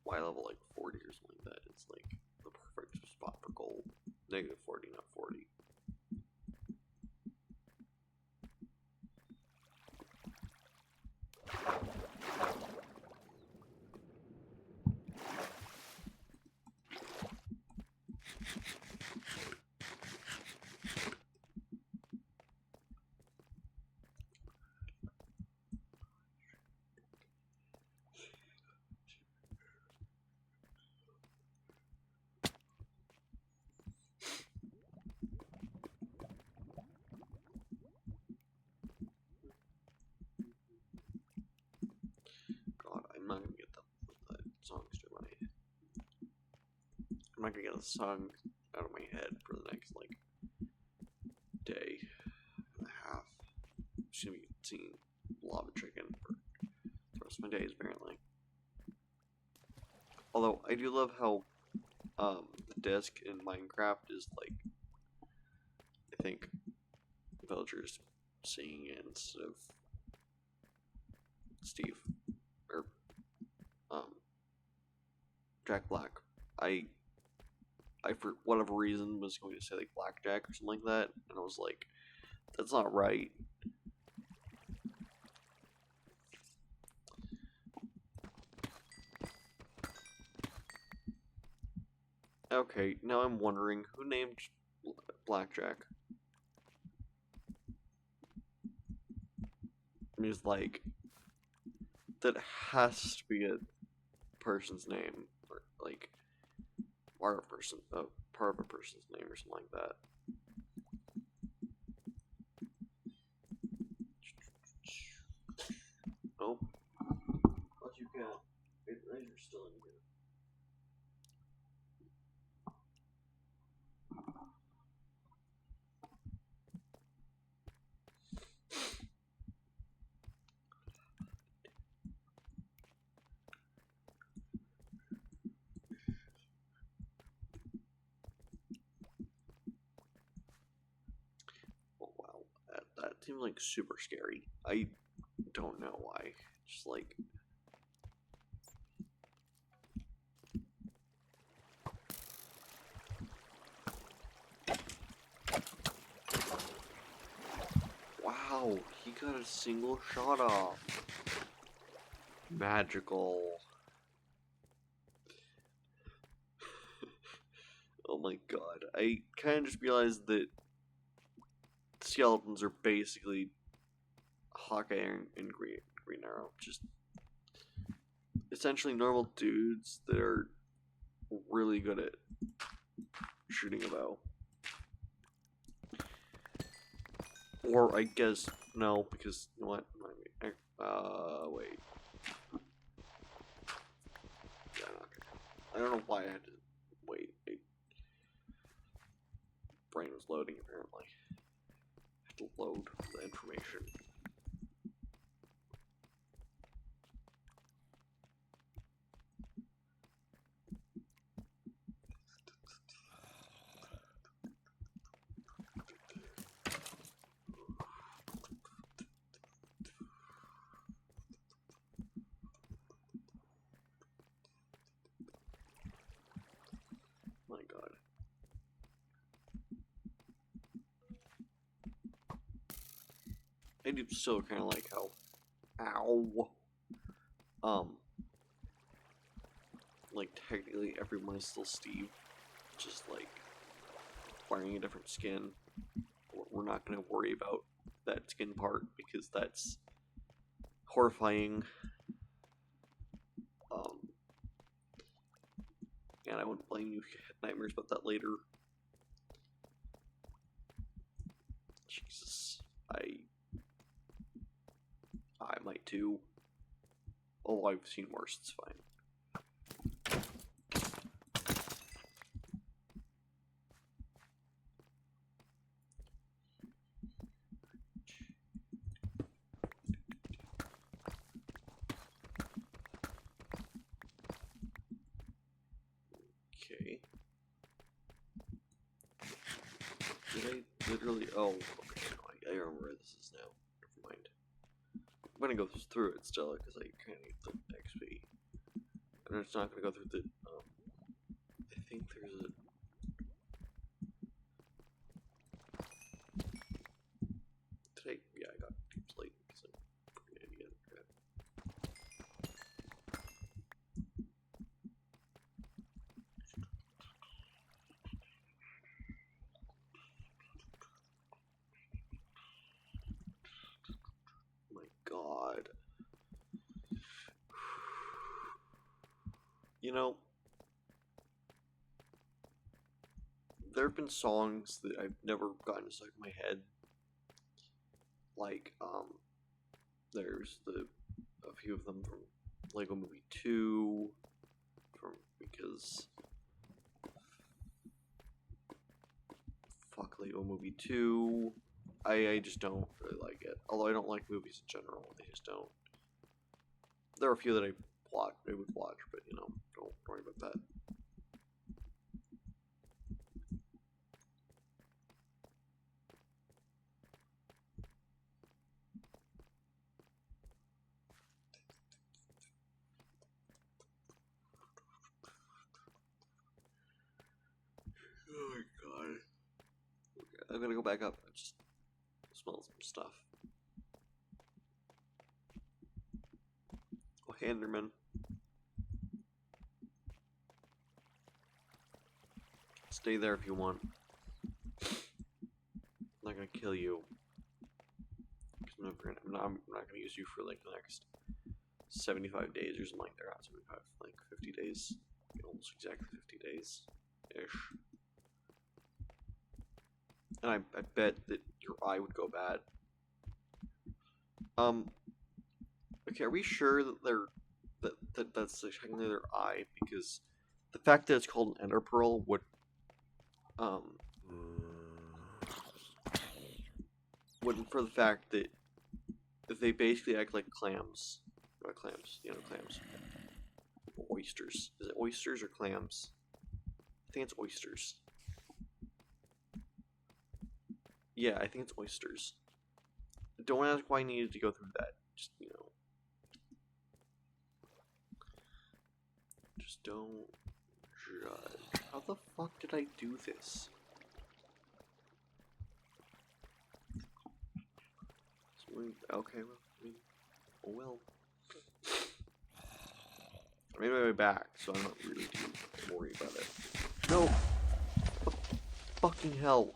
Y level like 40 or something like that. It's like the perfect spot for gold. Negative 40, not 40. God, I'm not gonna get that song straight out of my head. I'm not gonna get the song out of my head for the next like day and a half. I'm just gonna be seeing lava chicken rest of my days, apparently. Although, I do love how, the desk in Minecraft is, like, I think, villagers singing it instead of Steve. Or, Jack Black. I for whatever reason was going to say like Blackjack or something like that, and I was like, that's not right. Okay, now I'm wondering who named Blackjack. I mean, it's like that has to be a person's name, or like part of a person's name or something like that. Oh, but you can't. You're still in here. Oh wow, that seems like super scary. I don't know why. Just like. Wow, he got a single shot off. Magical. Oh my god. I kind of just realized that skeletons are basically Hawkeye and Green Arrow. Just essentially normal dudes that are really good at shooting a bow. Or I guess no, because you know what? Wait. Yeah, okay. I don't know why I had to wait. Brain was loading apparently. I had to load the information. My god. I do still kind of like how, like technically everyone is still Steve, just like wearing a different skin. We're not going to worry about that skin part because that's horrifying. And I wouldn't blame you if you had nightmares about that later. Jesus, I might too. Oh, I've seen worse. It's fine. Okay. Did I literally? Oh, okay. No, I remember where this is now. Never mind. I'm gonna go through it still because I kind of need the XP. And it's not gonna go through the. I think there's a. Today, yeah, I got too late because I'm a freaking idiot. Okay. My God. You know, there have been songs that I've never gotten stuck in my head. Like, there's a few of them from Lego Movie 2, because fuck Lego Movie 2. I just don't really like it. Although I don't like movies in general, I just don't. There are a few that I would watch, but you know, don't worry about that. Oh my god. Okay, I'm gonna go back up and just smell some stuff. Oh, Handerman. Stay there if you want. I'm not gonna kill you. I'm not gonna use you for like the next 75 days or something like that. Not 75, like 50 days. Almost exactly 50 days ish. And I bet that your eye would go bad. Okay, are we sure that that's technically their eye? Because the fact that it's called an ender pearl would wouldn't for the fact that they basically act like clams. Not clams, you know, clams. Oysters. Is it oysters or clams? I think it's oysters. Yeah, I think it's oysters. Don't ask why I needed to go through that. Just, you know. Just don't judge. How the fuck did I do this? Okay, well, I mean, oh well. I made my way back, so I'm not really too worried about it. No! What the fucking hell?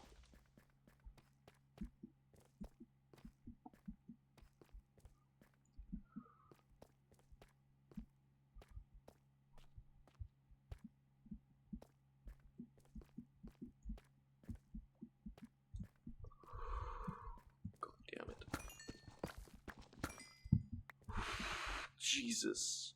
God damn it. Jesus.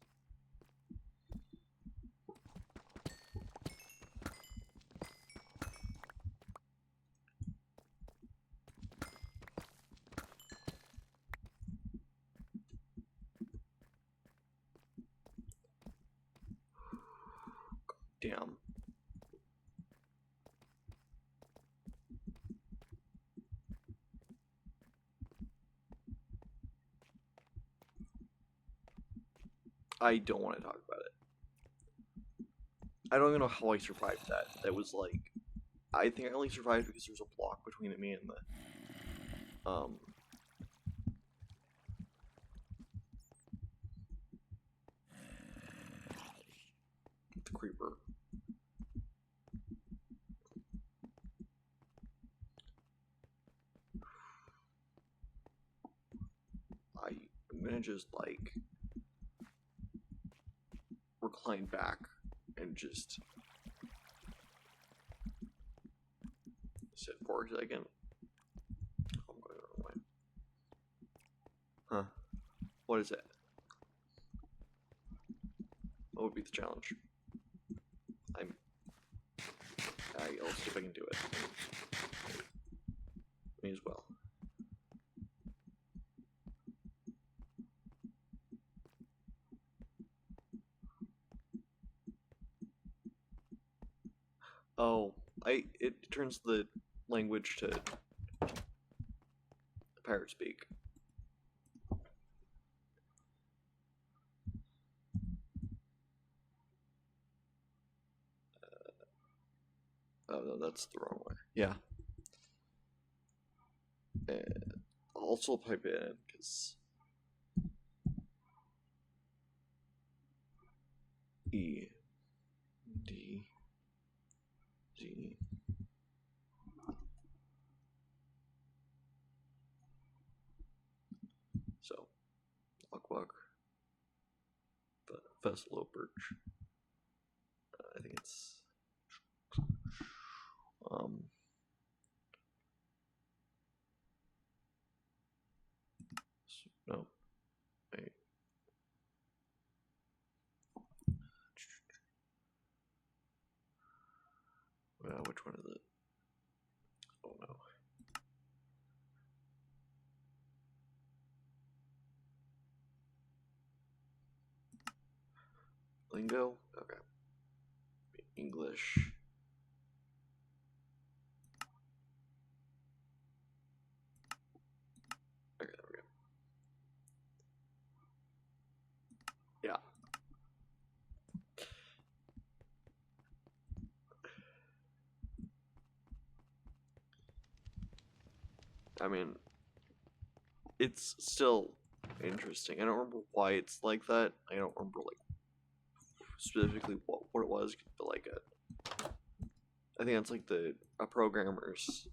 Damn. I don't want to talk about it. I don't even know how I survived that. That was like, I think I only survived because there was a block between me and the creeper. I'm gonna just like recline back and just sit for a second. Oh, I'm going the wrong way. Huh. What is it? What would be the challenge? I'll see if I can do it. Me as well. Oh, it turns the language to pirate speak. Oh no, that's the wrong way. Yeah. And I'll also pipe it in because E D G. So, Wak, Vessel Birch. I think it's no, wait. Which one is it? Oh no. Lingo? Okay. English. Okay, there we go. Yeah. I mean, it's still interesting. I don't remember why it's like that. I don't remember like specifically what it was, but like I think that's like a programmer's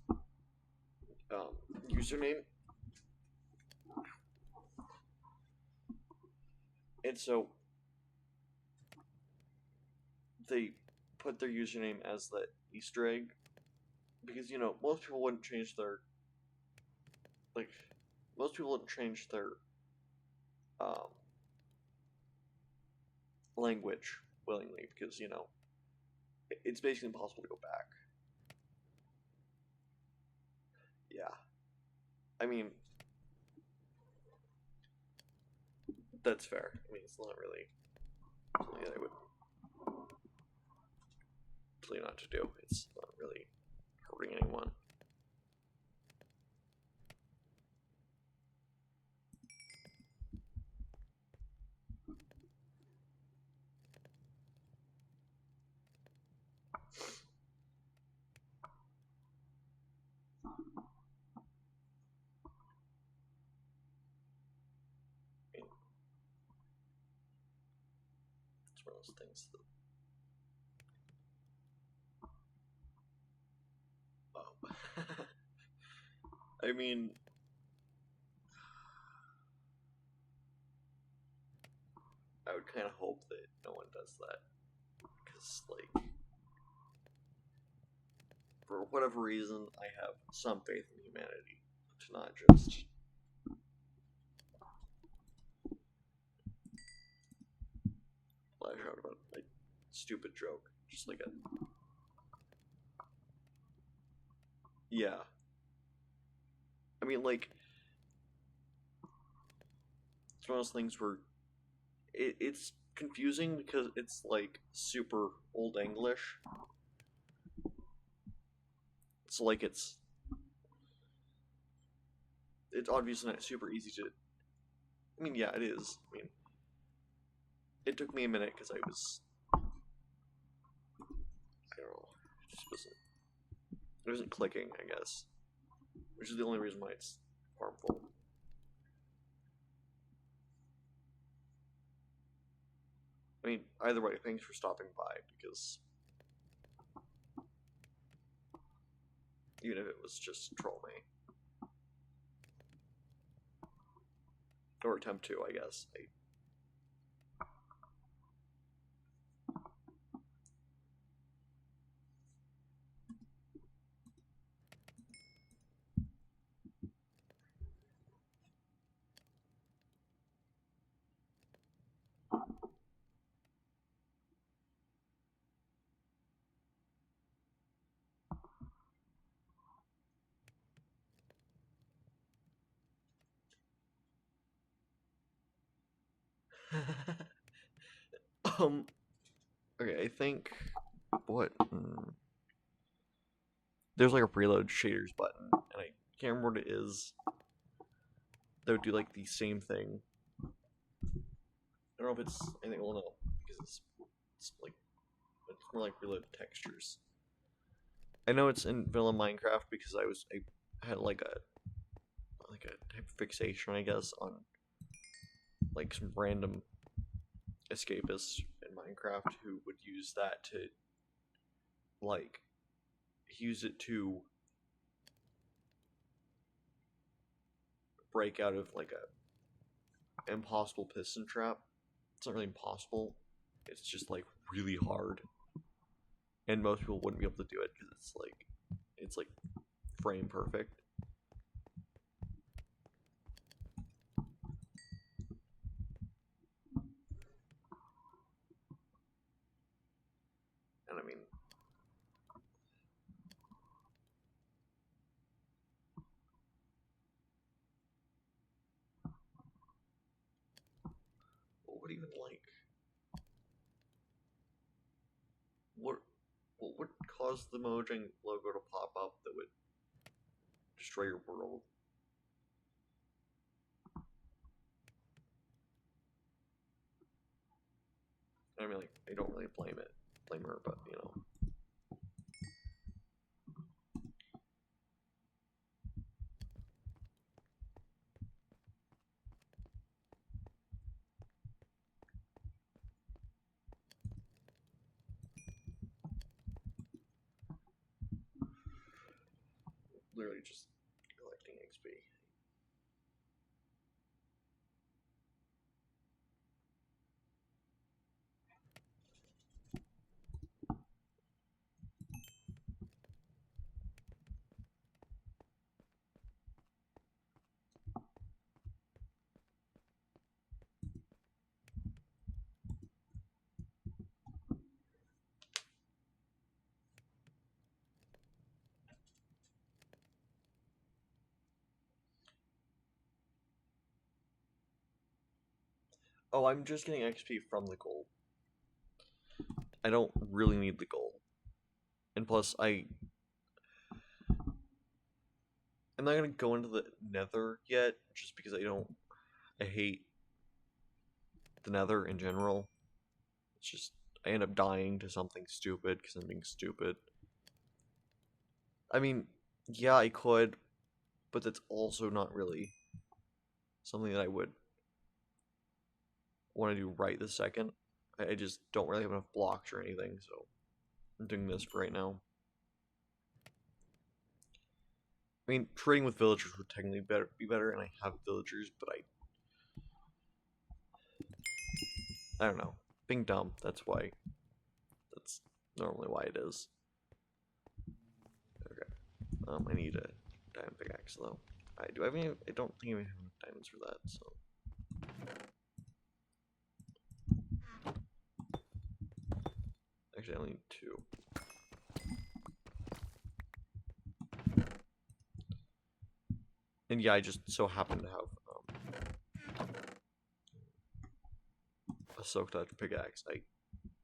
username, and so they put their username as that Easter egg because most people wouldn't change their like most people wouldn't change their um, language willingly because it's basically impossible to go back. Yeah, I mean that's fair. I mean it's not really something that I would tell you not to do. It's not really hurting anyone. I mean, it's one of those things that I mean, I would kind of hope that no one does that because like for whatever reason, I have some faith in humanity to not just lash out about a stupid joke. Just like a. Yeah. I mean, like, it's one of those things where it's confusing because it's like super old English. So, like, it's obviously not super easy to. I mean, yeah, it is. I mean, it took me a minute because I don't know, it just wasn't clicking, I guess. Which is the only reason why it's harmful. I mean, either way, thanks for stopping by, because even if it was just troll me. Or attempt to, I guess. um, okay, I think, what, there's like a reload shaders button, and I can't remember what it is. That would do like the same thing. I don't know if it's anything, well, no, because it's like, it's more like reload textures. I know it's in vanilla Minecraft because I had like a type of fixation, I guess, on like some random escapists in Minecraft who would use that to like use it to break out of like a impossible piston trap. It's not really impossible. It's just like really hard, and most people wouldn't be able to do it because it's like frame perfect. And I mean, what would even like cause the Mojang logo to pop up that would destroy your world. I mean, like, I don't really blame her, but you know. Literally just collecting XP. Oh, I'm just getting XP from the gold. I don't really need the gold. And plus, I'm not gonna go into the nether yet, just because I hate the nether in general. It's just, I end up dying to something stupid because I'm being stupid. I mean, yeah, I could, but that's also not really something that I would want to do right this second. I just don't really have enough blocks or anything, so I'm doing this for right now. I mean, trading with villagers would technically be better, and I have villagers, but I don't know. Being dumb, that's why. That's normally why it is. Okay. I need a diamond pickaxe, though. Do I have any? I don't think I have enough diamonds for that, so. Actually, I only need 2. And yeah, I just so happen to have a Silk Touch pickaxe. I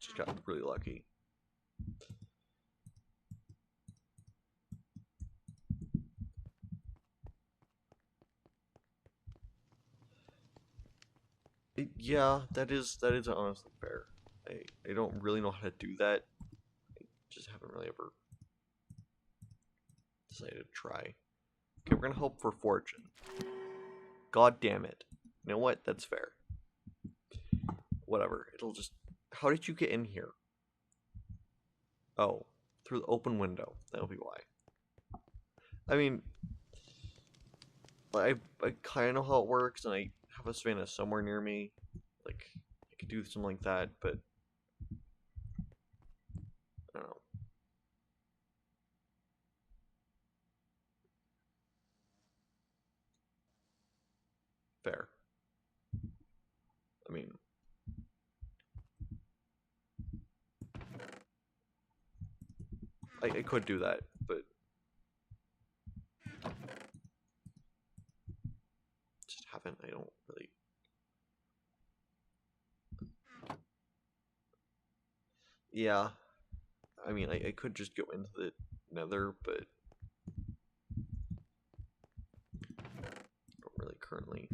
just got really lucky. Yeah, that is honestly fair. I don't really know how to do that. I just haven't really ever decided to try. Okay, we're gonna hope for fortune. God damn it. You know what? That's fair. Whatever. It'll just... How did you get in here? Oh, through the open window. That'll be why. I mean, I kind of know how it works, and I have a savannah somewhere near me. Like, I could do something like that, but I don't know. Fair. I mean, I could do that, but just haven't. I don't really. Yeah, I mean, I could just go into the nether, but I don't really currently.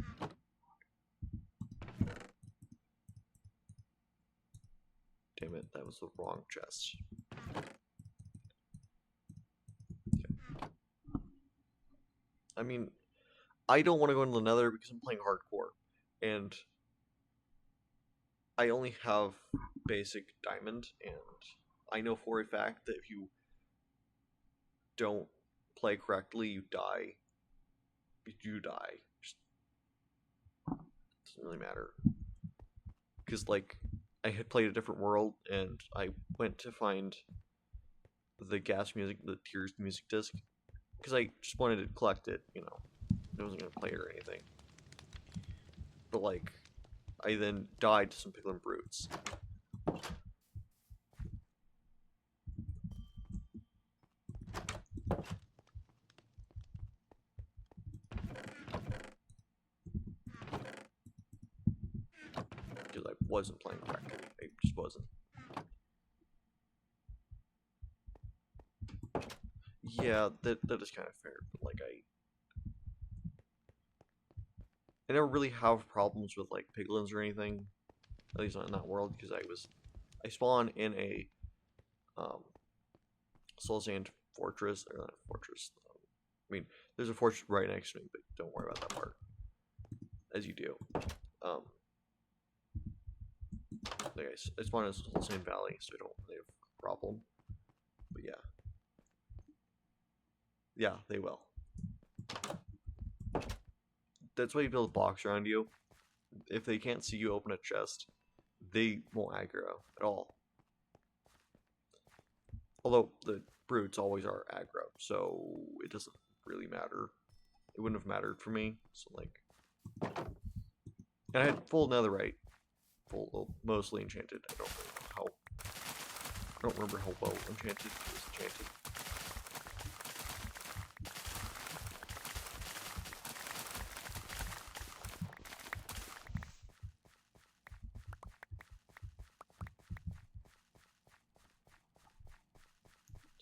Damn it, that was the wrong chest. Okay. I mean, I don't want to go into the nether because I'm playing hardcore, and I only have basic diamond, and I know for a fact that if you don't play correctly, you die. You die. Just doesn't really matter. Because, like, I had played a different world, and I went to find the gas music, the Tears music disc, because I just wanted to collect it, you know. I wasn't going to play it or anything. But, like, I then died to some piglin brutes. Because I wasn't playing correctly. I just wasn't. Yeah, that is kind of fair. But like I never really have problems with like piglins or anything. At least not in that world, because I spawn in a um Soul Sand fortress, or not a fortress. I mean, there's a fortress right next to me, but don't worry about that part. As you do. Um, like I spawn in Soul Sand Valley, so I don't really have a problem. But yeah, they will. That's why you build a box around you. If they can't see you open a chest, they won't aggro at all. Although the brutes always are aggro, so it doesn't really matter. It wouldn't have mattered for me. So like, and I had full netherite, full well, mostly enchanted. I don't remember how well enchanted it was enchanted.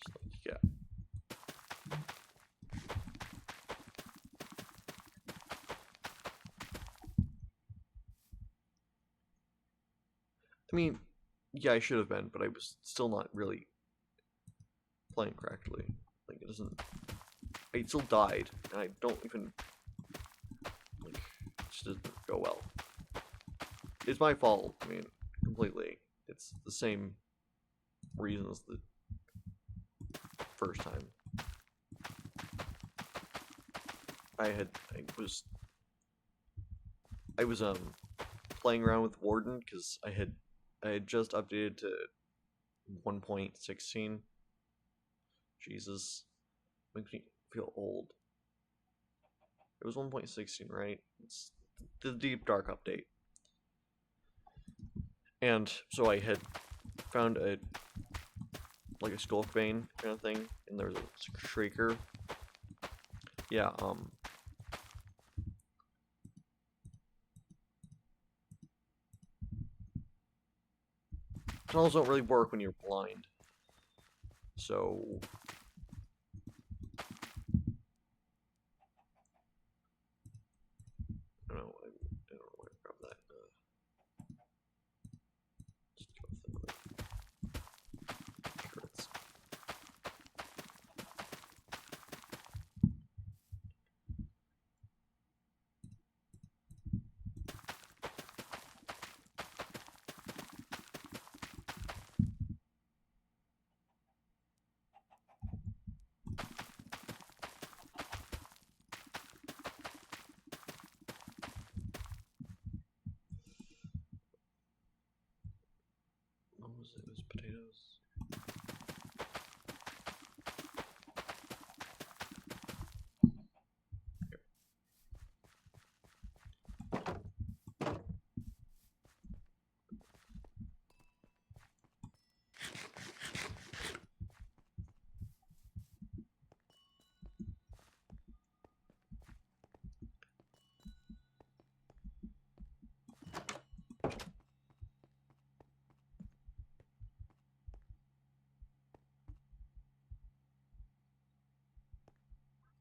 So like, yeah. I mean, yeah, I should have been, but I was still not really playing correctly. Like it doesn't. I still died, and I don't even like. It just doesn't go well. It's my fault. I mean, completely. It's the same reasons the first time. I was playing around with Warden because I had just updated to 1.16. Jesus, makes me feel old. It was 1.16, right? It's the Deep Dark update. And so I had found a like a Skulkbane kind of thing, and there was a Shrieker. Yeah, tunnels don't really work when you're blind. So I don't know. I don't know where to grab that. Just go with the turrets. What was it? It was potatoes.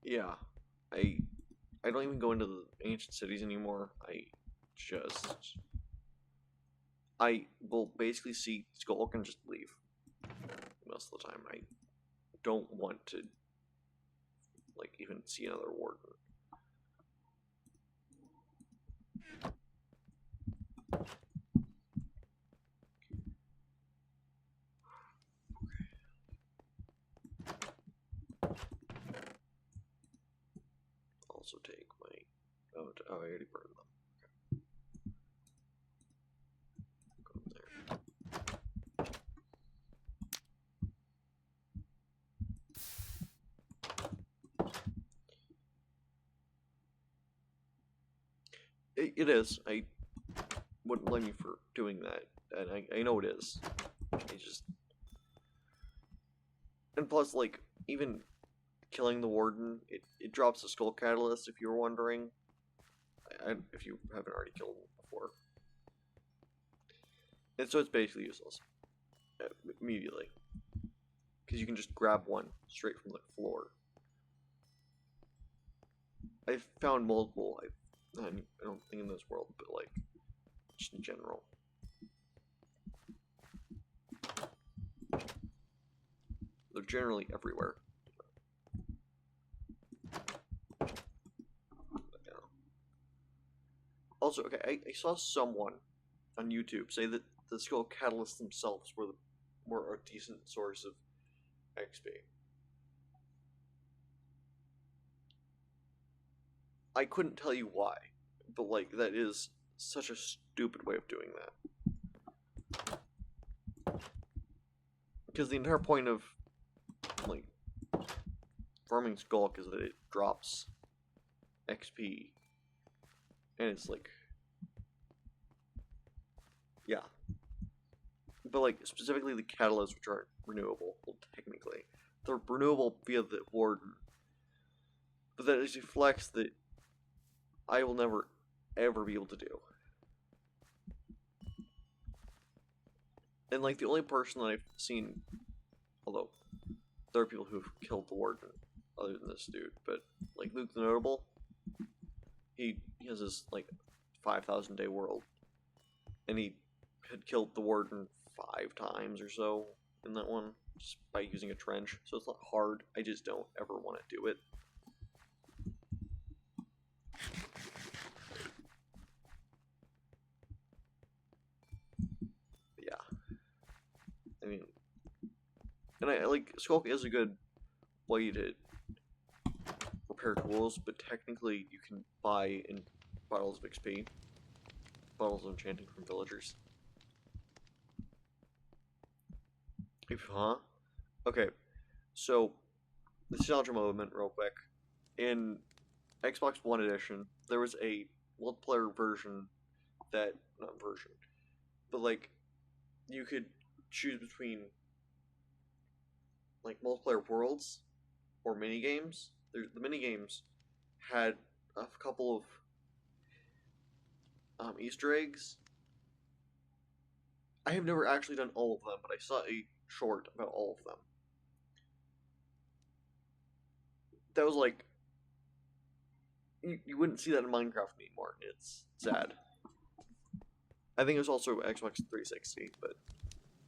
Yeah, I I don't even go into the ancient cities anymore. Just I will basically see Skulk and just leave most of the time. I don't want to like even see another warden. Also take my oh I already burned them. Go there. It is. I wouldn't blame you for doing that, and I know it is. I just and plus like even killing the warden, it drops the skull catalyst if you were wondering. If you haven't already killed him before, and so it's basically useless immediately. because you can just grab one straight from the floor. I've found multiple. I don't think in this world, but like just in general. They're generally everywhere. Also, okay, I saw someone on YouTube say that the Skull Catalysts themselves were a decent source of XP. I couldn't tell you why, but like that is such a stupid way of doing that. Because the entire point of like farming Skulk is that it drops XP, and it's like, yeah. But like specifically the catalysts, which aren't renewable, well, technically they're renewable via the Warden, but that is a flex that I will never ever be able to do. And like the only person that I've seen, although there are people who've killed the Warden other than this dude, but like Luke the Notable, he has this like 5,000 day world, and he had killed the Warden 5 times or so in that one just by using a trench. So it's not hard. I just don't ever want to do it. But yeah, I mean, and I like Skulk is a good way to repair tools, but technically you can buy in bottles of XP, bottles of enchanting from villagers. Huh? Okay, so nostalgia moment, real quick. In Xbox One edition, there was a multiplayer version that not version, but like you could choose between like multiplayer worlds or mini games. The mini games had a couple of Easter eggs. I have never actually done all of them, but I saw a short about all of them. That was like you wouldn't see that in Minecraft anymore. It's sad. I think it was also Xbox 360, but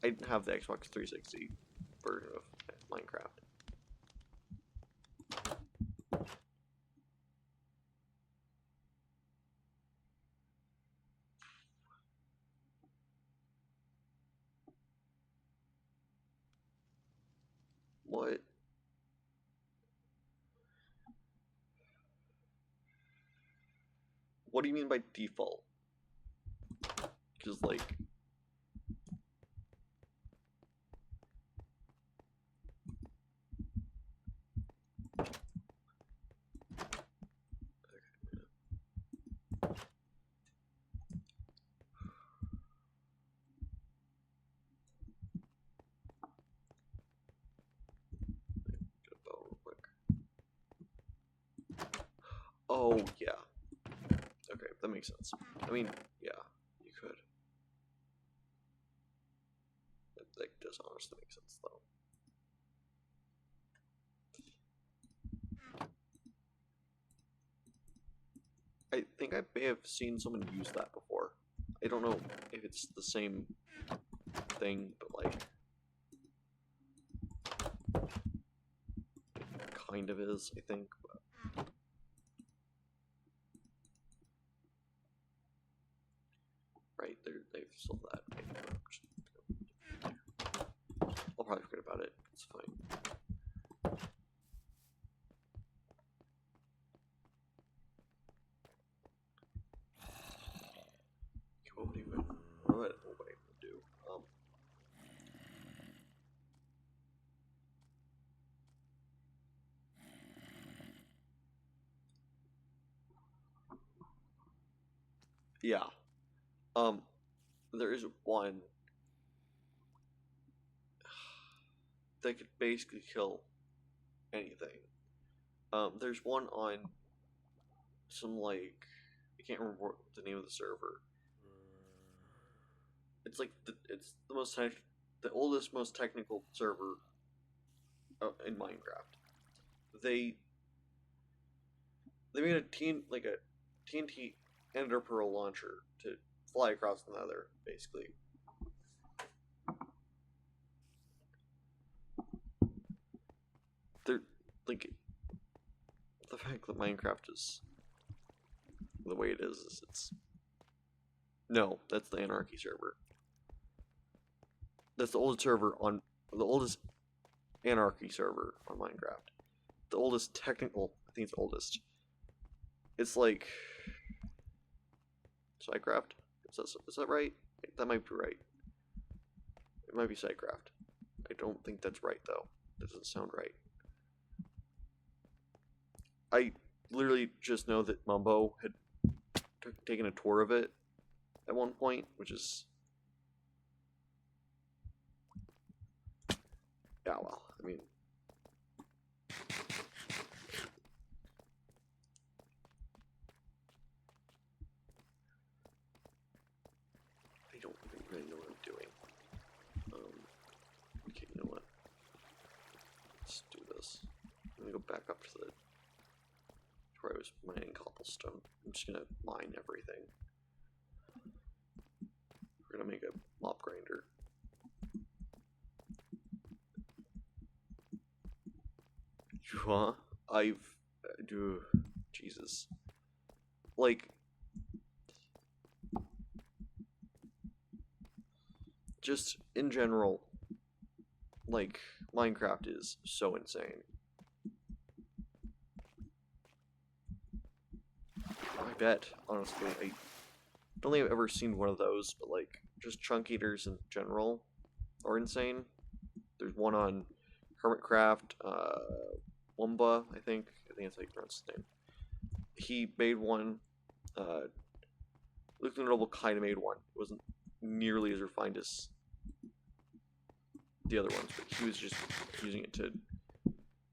I didn't have the Xbox 360 version of Minecraft. What? What do you mean by default? Because like get a bow real quick. Oh yeah. Okay, that makes sense. I mean, yeah, you could. That does honestly make sense though. I think I may have seen someone use that before. I don't know if it's the same thing, but like it kind of is, I think. But... Right, they've sold that. I'll probably forget about it. It's fine. What would even do? Yeah. Um, there is one that could basically kill anything. There's one on some like I can't remember what the name of the server. It's like it's the oldest, most technical server in Minecraft. They made a TNT ender pearl launcher to fly across the Nether, basically. They're like the fact that Minecraft is the way it is it's no, that's the Anarchy server. That's the oldest server on the oldest Anarchy server on Minecraft. The oldest technical, I think it's oldest. It's like SciCraft. Is that right? That might be right. It might be SciCraft. I don't think that's right though. That doesn't sound right. I literally just know that Mumbo had taken a tour of it at one point, which is yeah. Well, I mean, I don't really know what I'm doing. Okay, you know what? Let's do this. I'm gonna go back up to the where I was mining cobblestone. I'm just gonna mine everything. We're gonna make a mob grinder. Huh? Do Jesus. Like just in general, like Minecraft is so insane. I bet, honestly, I don't think I've ever seen one of those, but like just chunk eaters in general are insane. There's one on Hermitcraft, Wumba, I think that's how you pronounce his name. He made one. Luke the Noble kind of made one. It wasn't nearly as refined as the other ones, but he was just using it to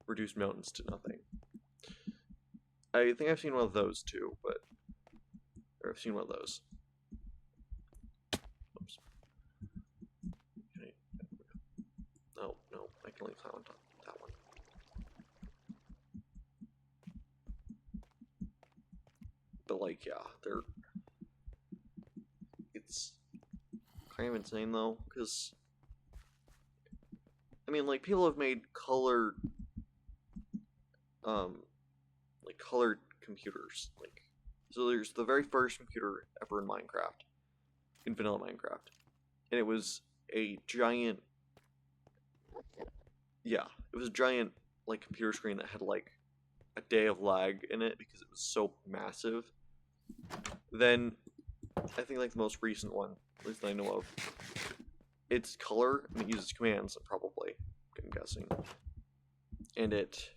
reduce mountains to nothing. I think I've seen one of those too, or I've seen one of those. Oops. No, I can only climb on top of that one. But like, yeah, it's kind of insane though, because I mean, like people have made colored computers. Like, so there's the very first computer ever in Minecraft, in vanilla Minecraft, and it was a giant. Yeah, it was a giant like computer screen that had like a day of lag in it because it was so massive. Then I think like the most recent one, at least that I know of, it's color and it uses commands probably. I'm guessing, and it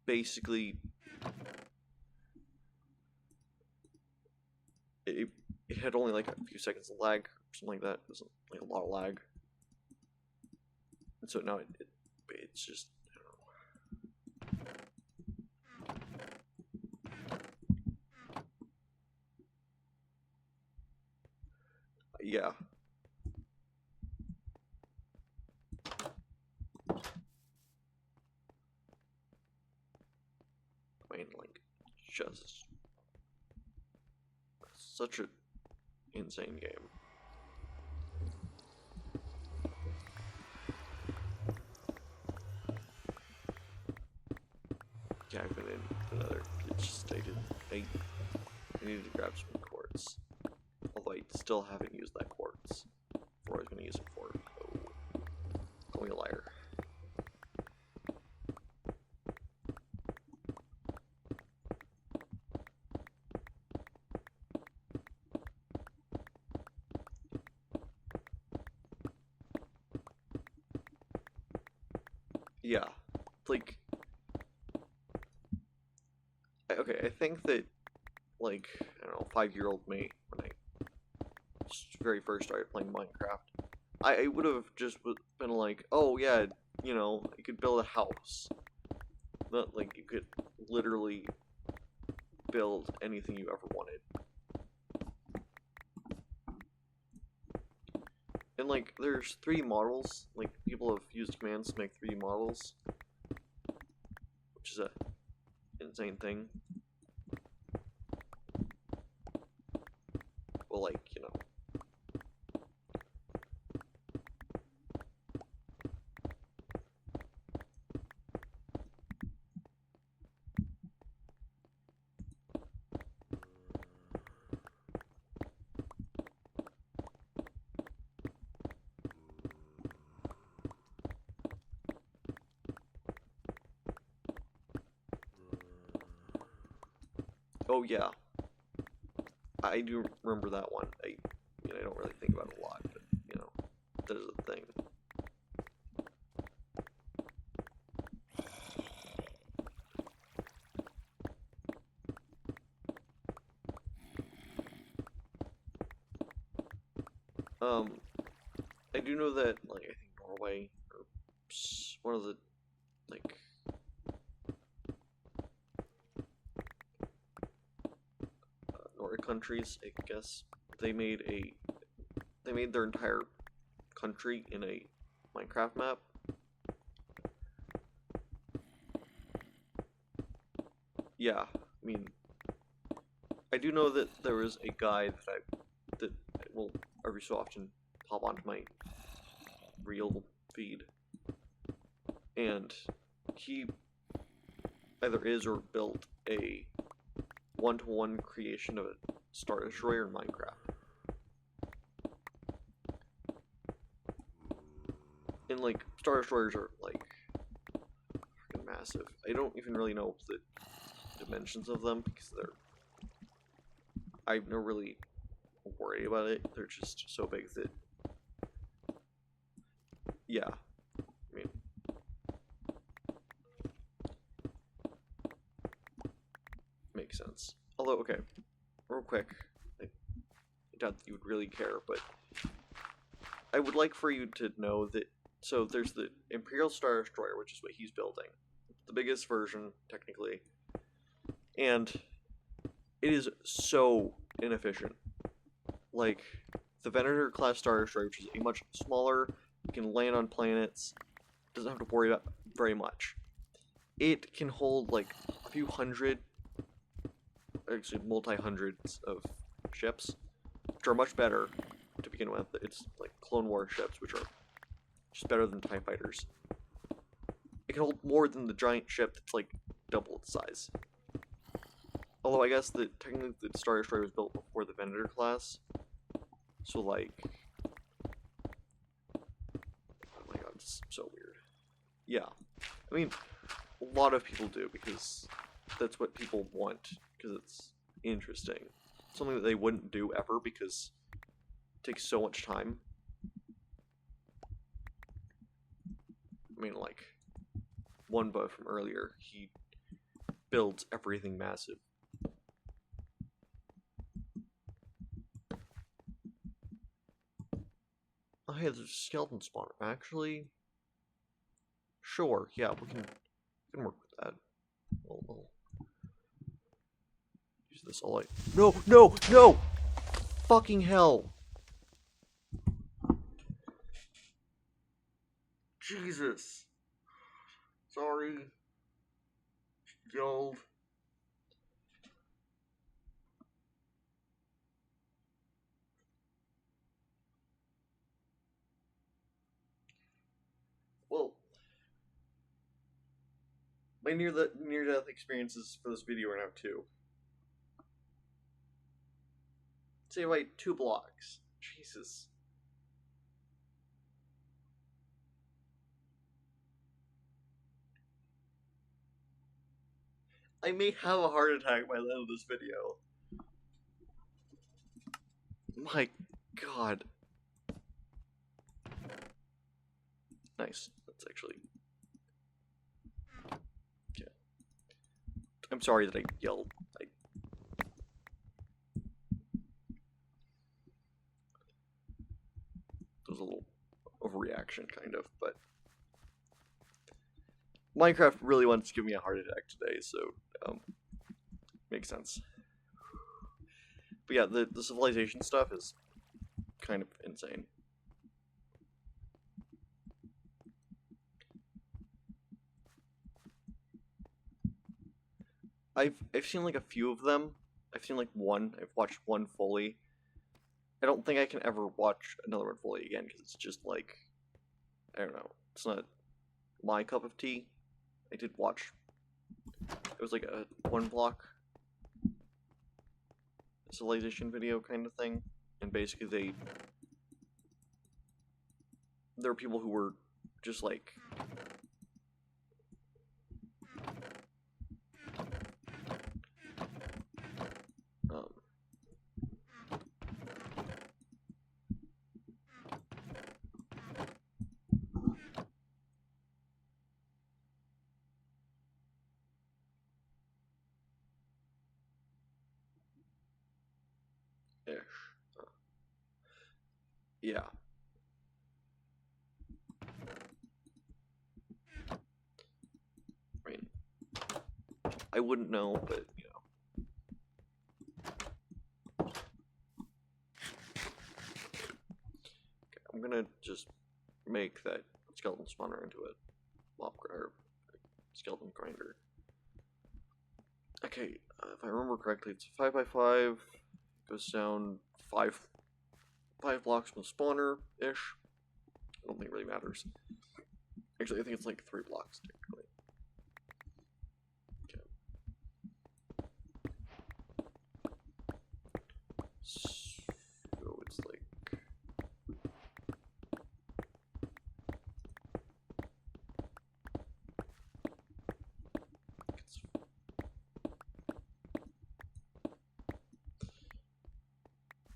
basically it had only like a few seconds of lag or something like that. It was like a lot of lag, and so now it's just I don't know. Yeah. I mean, like, just such an insane game. Yeah, I've been in another. It's just I needed to grab some quartz. Although I still haven't used that quartz for what I was going to use it for. Oh, call me a liar. Yeah, like, okay, I think that, like, I don't know, 5-year-old me, when I very first started playing Minecraft, I would have just been like, oh yeah, you know, you could build a house. Not like you could literally build anything you ever wanted. And like, there's 3D models. Like, people have used commands to make 3D models, which is a insane thing. Well, like, you know. Oh yeah, I do remember that one. I mean, I don't really think about it a lot, but you know, that is a thing. I do know that, like, I think Norway, or one of the, like, Nordic countries, I guess, they made their entire country in a Minecraft map. Yeah, I mean, I do know that there was a guy that will every so often pop onto my real feed, and he either is or built a one-to-one creation of a Star Destroyer in Minecraft. And like, Star Destroyers are like freaking massive. I don't even really know the dimensions of them because I'm not really worried about it. They're just so big that, yeah, I mean, makes sense. Although, okay, real quick, I doubt that you would really care, but I would like for you to know that, so there's the Imperial Star Destroyer, which is what he's building. The biggest version, technically. And it is so inefficient. Like, the Venator class Star Destroyer, which is a much smaller, can land on planets, doesn't have to worry about very much. It can hold like a few hundred, actually multi-hundreds of ships, which are much better to begin with. It's like Clone War ships, which are just better than TIE fighters. It can hold more than the giant ship that's like double its size. Although I guess that technically the Star Destroyer was built before the Venator class, so like, oh my god, it's so weird. Yeah, I mean, a lot of people do because that's what people want, because it's interesting. Something that they wouldn't do ever because it takes so much time. I mean, like, one buff from earlier, he builds everything massive. Oh, hey, there's a skeleton spawner. Actually, sure, yeah, we can work with that. We'll use this all. No, no, no! Fucking hell! Jesus. Sorry. Yelled. Well, my near-death experiences for this video are now 2. Say by 2 blocks. Jesus. I may have a heart attack by the end of this video. My god. Nice. That's actually... Yeah. I'm sorry that I yelled. It was a little overreaction, kind of, but... Minecraft really wants to give me a heart attack today, so, makes sense. But yeah, the civilization stuff is kind of insane. I've seen like a few of them. I've seen like one. I've watched one fully. I don't think I can ever watch another one fully again because it's just like I don't know. It's not my cup of tea. I did watch. It was like a one block civilization video kind of thing, and basically there were people who were just like um, ish. Yeah. I mean, I wouldn't know, but you know. Okay, I'm gonna just make that skeleton spawner into a skeleton grinder. Okay, if I remember correctly, it's a 5x5. Goes down five blocks from the spawner ish. I don't think it really matters. Actually, I think it's like 3 blocks technically. Okay. So it's like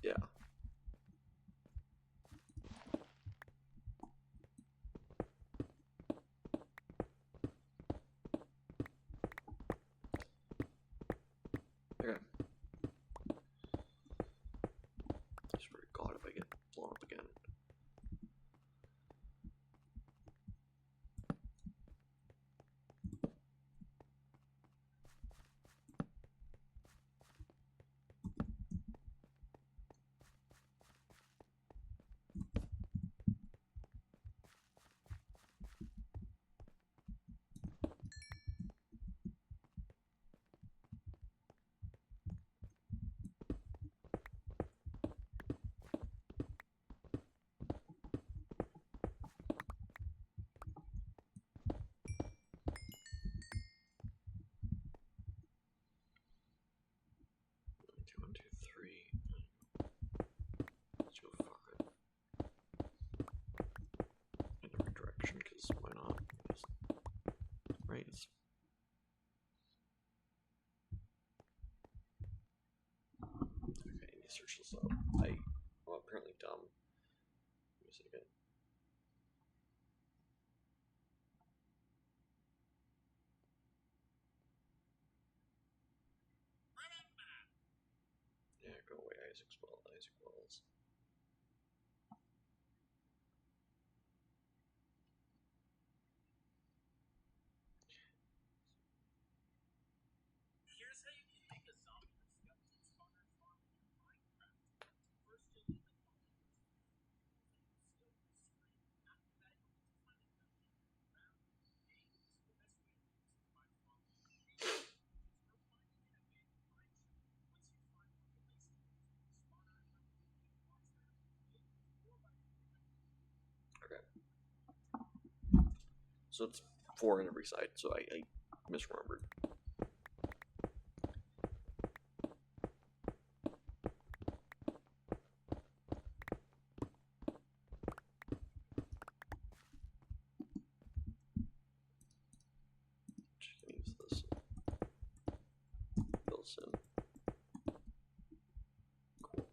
yeah. Okay. I swear to God if I get blown up again. One, two, three. Let's go 5. In every direction, because why not? Right? Okay, I need to search this up. I'm apparently dumb. Give me a second. Yeah, go away, Isaac Wells. Okay. So it's 4 on every side, so I misremembered. Just gonna use this. Wilson. Cool.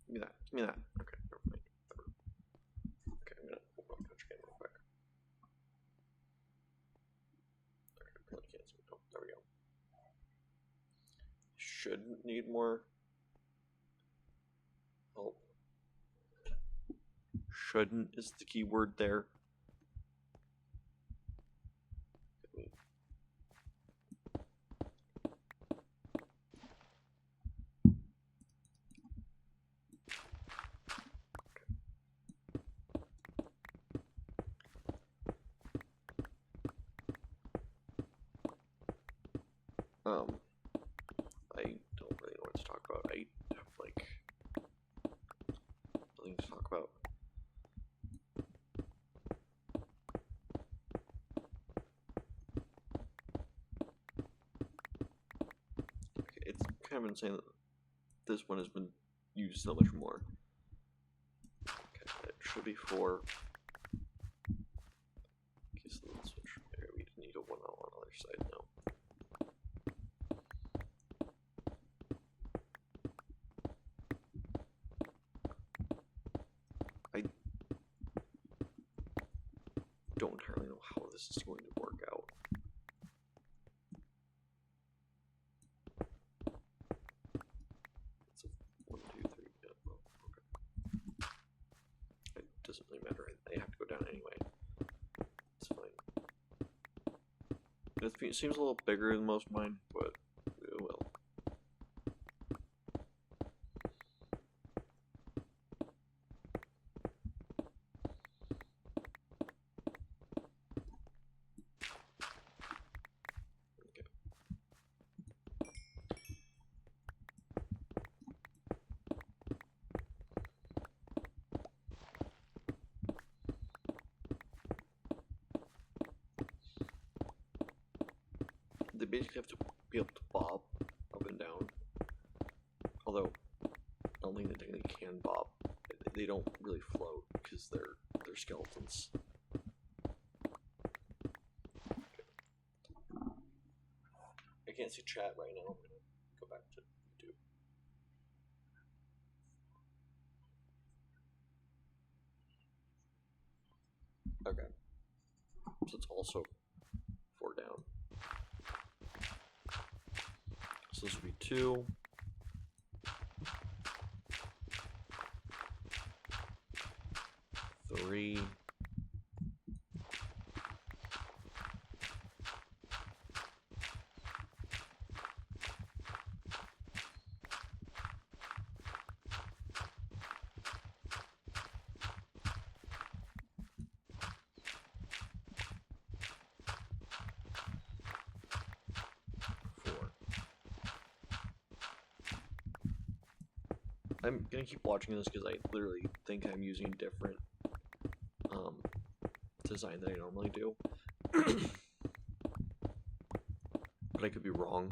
Give me that. Give me that. Okay, never mind. Okay, I'm gonna open up Twitch again real quick. Okay, apparently can't see. Oh, there we go. Shouldn't need more help. Shouldn't is the key word there. I don't really know what to talk about. I have like nothing to talk about. Okay, it's kind of insane that this one has been used so much more. Okay, it should be 4. Okay, so let's switch. There, we need a 1 on the other side now. I don't entirely know how this is going to work out. It's a 1, 2, 3. Yeah, well, okay. It doesn't really matter. I have to go down anyway. It's fine. It seems a little bigger than most of mine, but it will. They basically have to be able to bob up and down. Although, I don't think they technically can bob. They don't really float because they're skeletons. I can't see chat right now. I'm gonna go back to YouTube. Okay. So it's also 4 down. So this would be 2. 3. 4. I'm gonna keep watching this because I literally think I'm using different design than I normally do. But I could be wrong.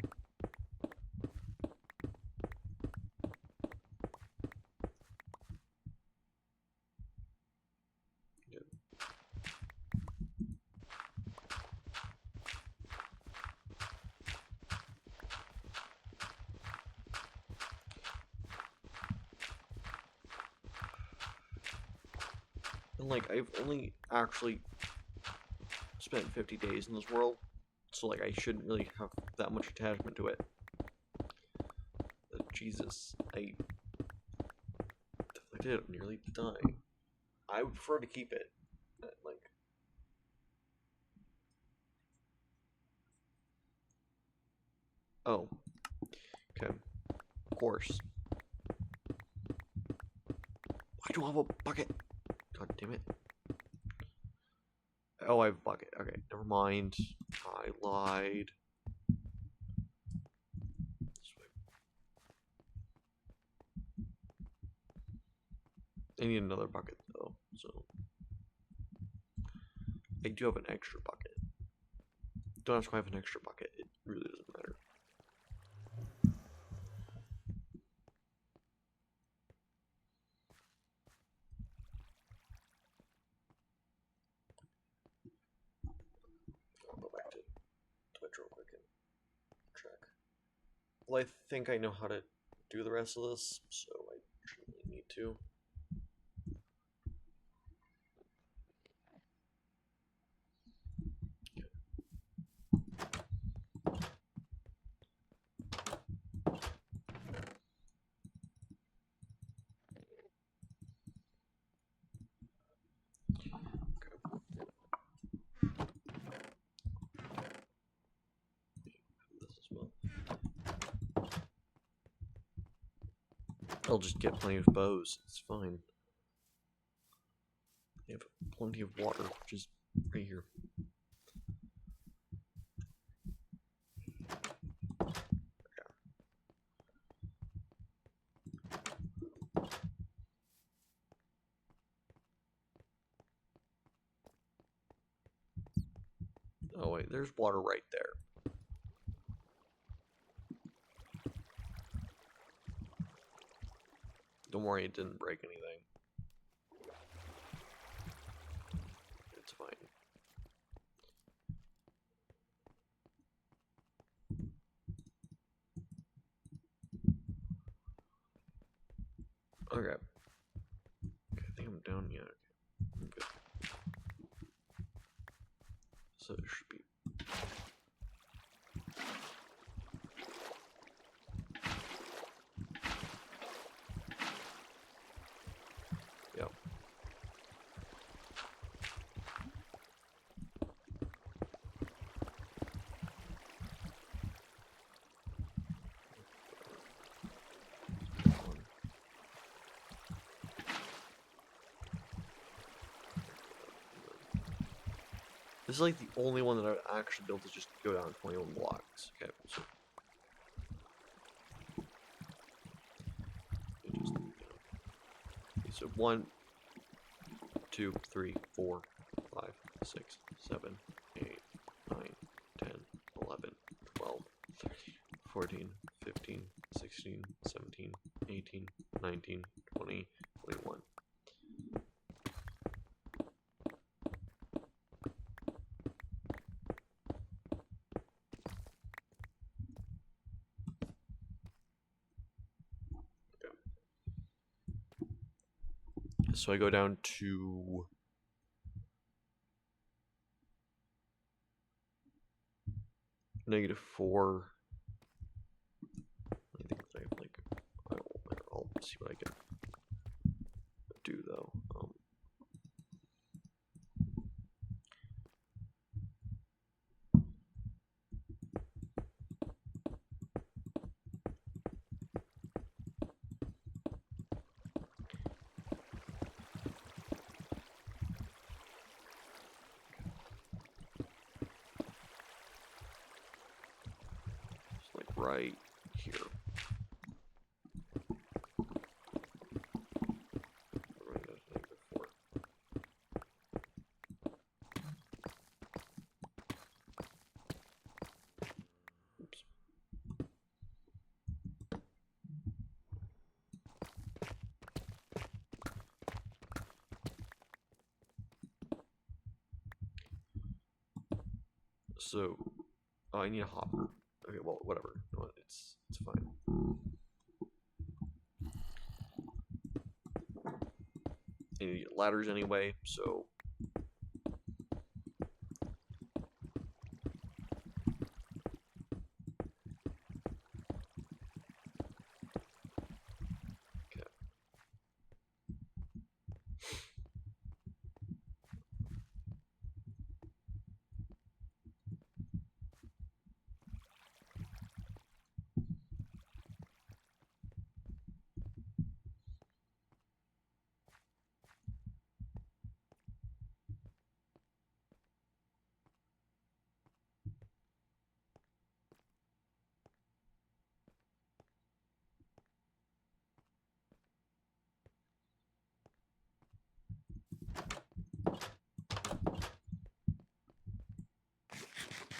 And like, I've only actually spent 50 days in this world, so like I shouldn't really have that much attachment to it. But Jesus, I did nearly die. I would prefer to keep it. Like, oh, okay, of course. Why do I have a bucket? God damn it. Oh, I have a bucket. Okay, never mind. I lied. I need another bucket though, so I do have an extra bucket. Don't ask why I have an extra bucket. It really doesn't matter. I'll go back to Twitch real quick and check. Well, I think I know how to do the rest of this, so I shouldn't really need to. I'll just get plenty of bows. It's fine. I have plenty of water, which is right here. there's water right there. Don't worry, it didn't break anything. It's fine. Okay. I think I'm down yet. Okay. I'm good. So it should be. Yep. This is like the only one that I actually built to just go down 21 blocks. Okay, so okay, so 1, 2, 3, 4, 5, 6, 7, 8, 9, 10, 11, 12, 13, 14, 15, 16, 17, 18, 19, 20, 21. So I go down to -4. I think I have like I'll see what I can do though. It's like right here. Oops. So, oh, I need a hopper. Okay, well, whatever. You know what? It's fine. I need to get ladders anyway, so okay.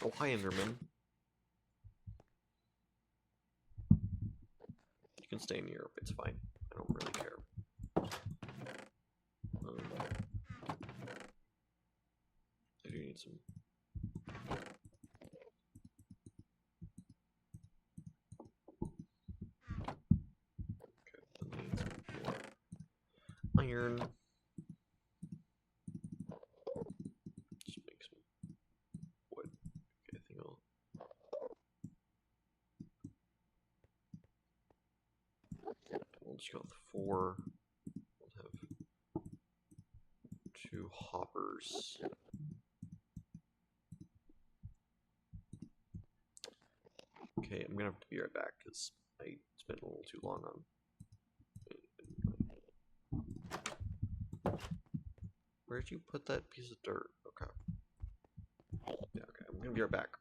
Oh, hi, Enderman. You can stay in Europe. It's fine. I don't really care. I do need some. Okay, I need some more iron. Just make some wood. Okay, I think we'll just go with 4. We'll have 2 hoppers. Okay, I'm gonna have to be right back because I spent a little too long on. Where'd you put that piece of dirt? Okay. Yeah, okay, I'm gonna be right back.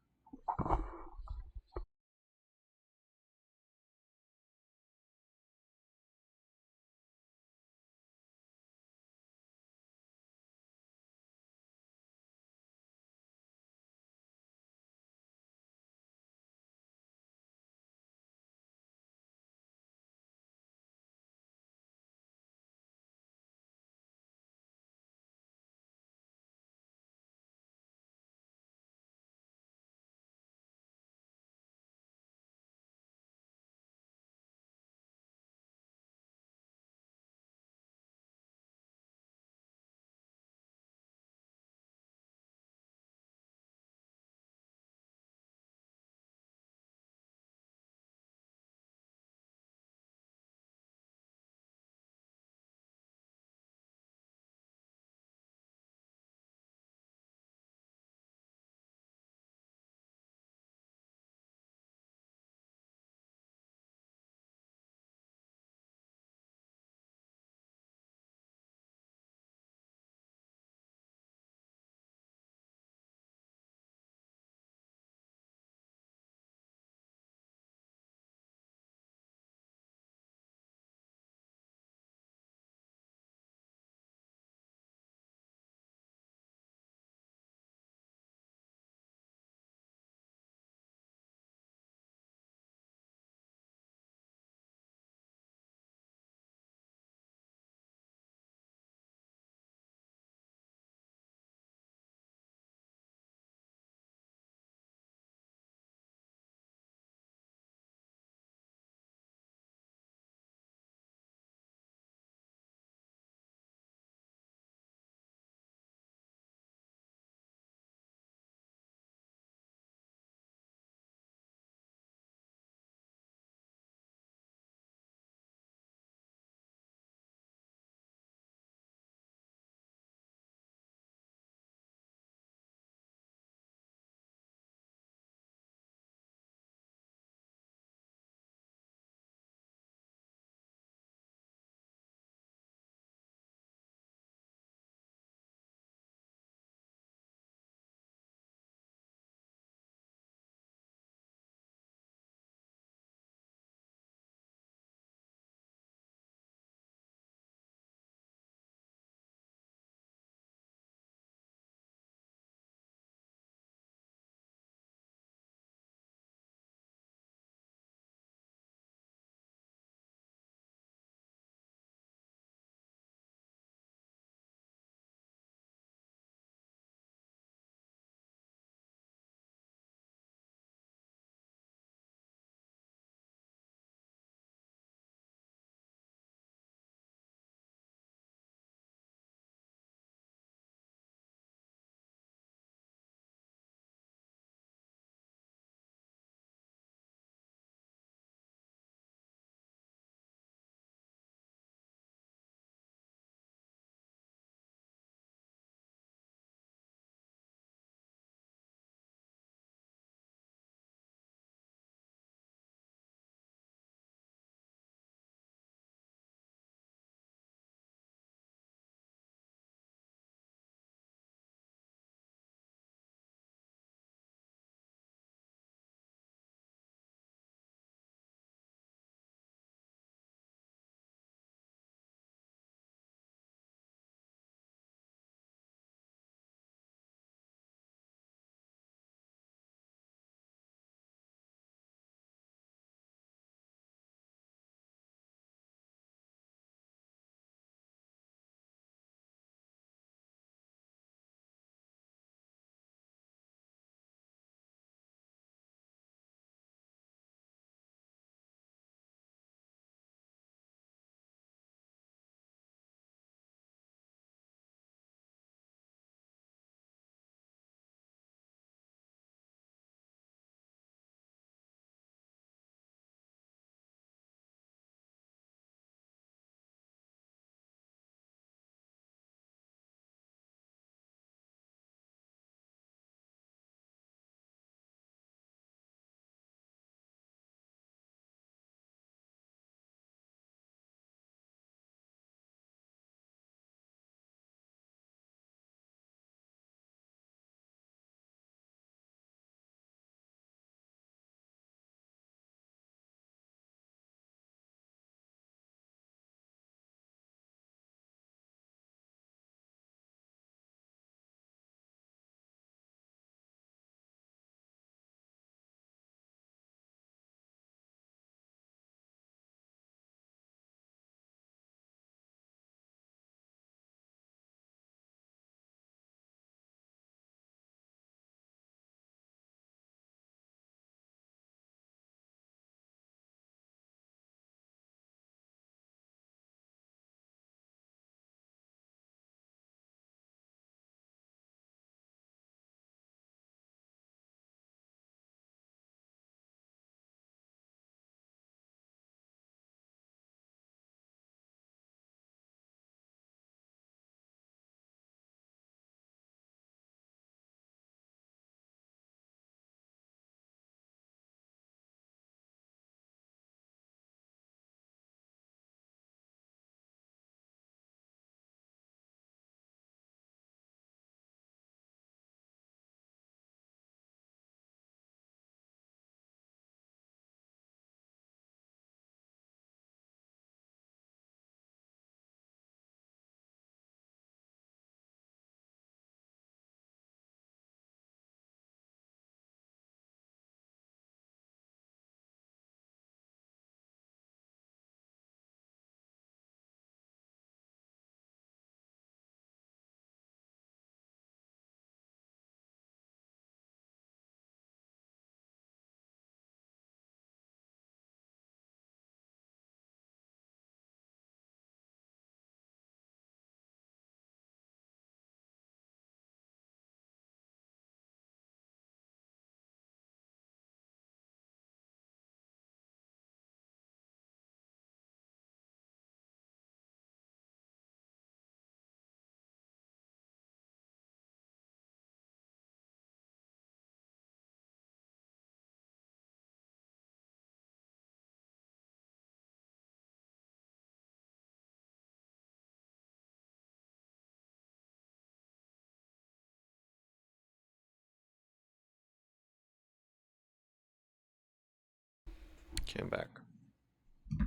Okay, I'm back.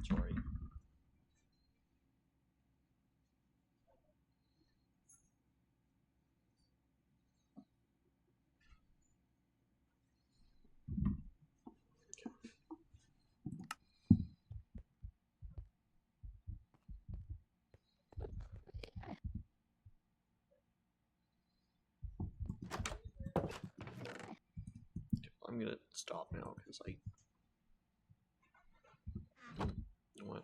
Sorry. I'm gonna stop now because what?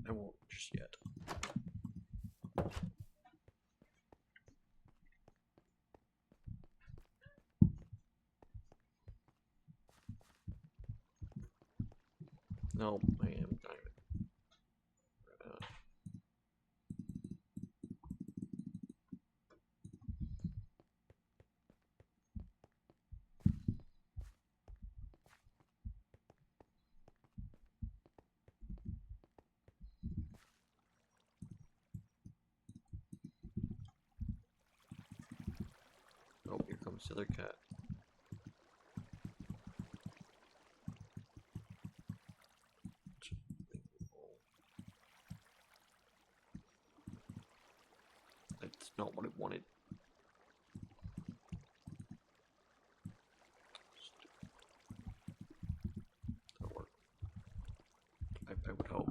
I won't just yet. No, I am kind of. Oh, here comes the other cat. That's not what I wanted. That'll work. I would hope.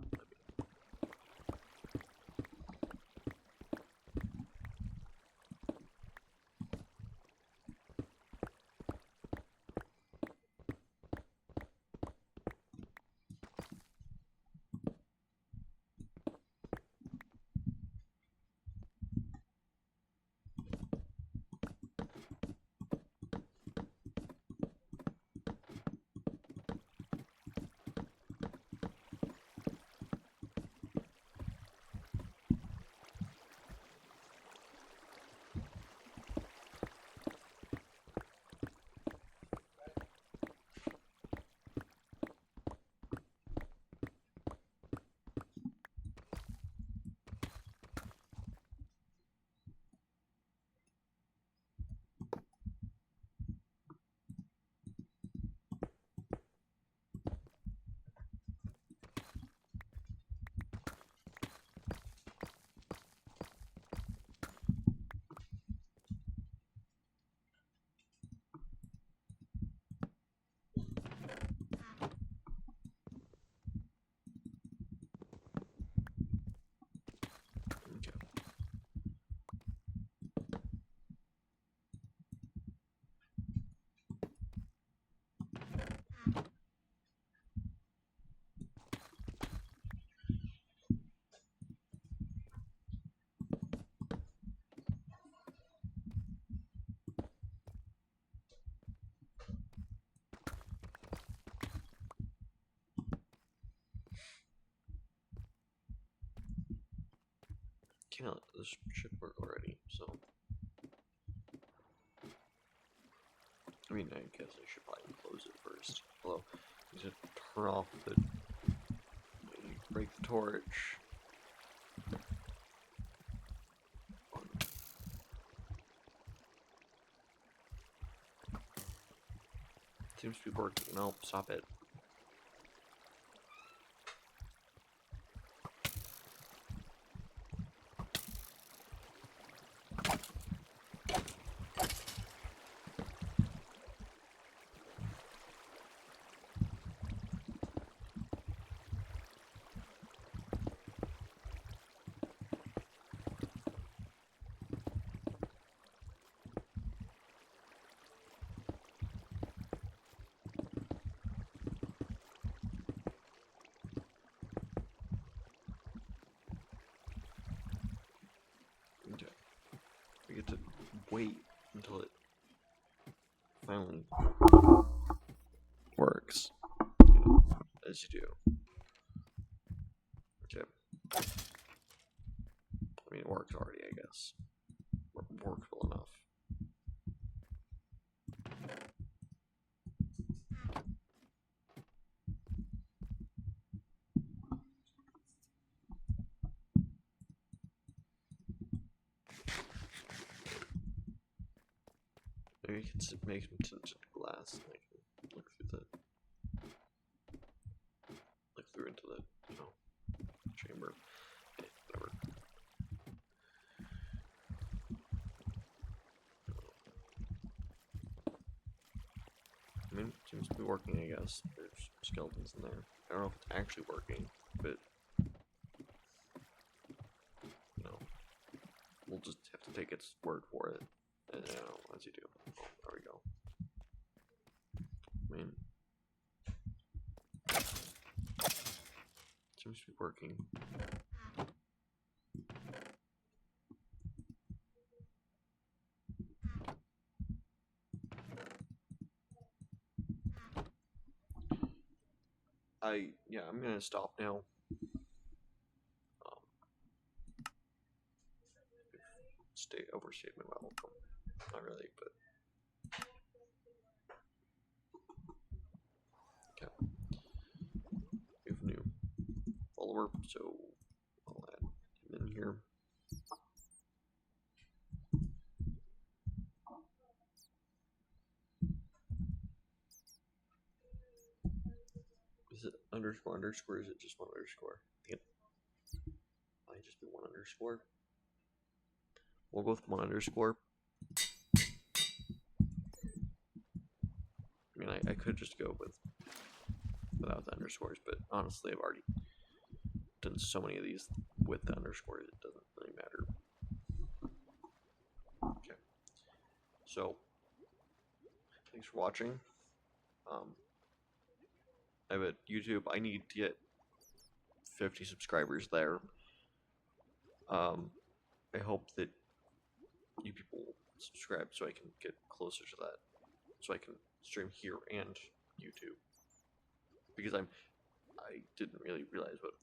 Okay. Can't let this should work already, so I mean I guess I should probably close it first. Although you should turn off the break the torch. Seems to be working. No, stop it. Okay. We get to wait until it finally works. You know, as you do. Okay. I mean, it works already, I guess. Works well enough. Maybe you can make some tinted glass and I can look through the into the, you know, chamber. Whatever. I mean, it seems to be working, I guess. There's skeletons in there. I don't know if it's actually working, but, you know, we'll just have to take its word for it. And, you know, as you do. Oh, there we go. I mean, seems to be working. Yeah, I'm gonna stop now. Overstate my welcome. Not really, but okay. We have a new follower, so I'll add him in here. Is it underscore underscore? Or is it just one underscore? I think it might just be one underscore. We'll go with one underscore. I mean, I could just go without the underscores, but honestly, I've already done so many of these with the underscores, it doesn't really matter. Okay. So, thanks for watching. I have a YouTube. I need to get 50 subscribers there. I hope that you people subscribe so I can get closer to that, so I can stream here and YouTube. Because I didn't really realize what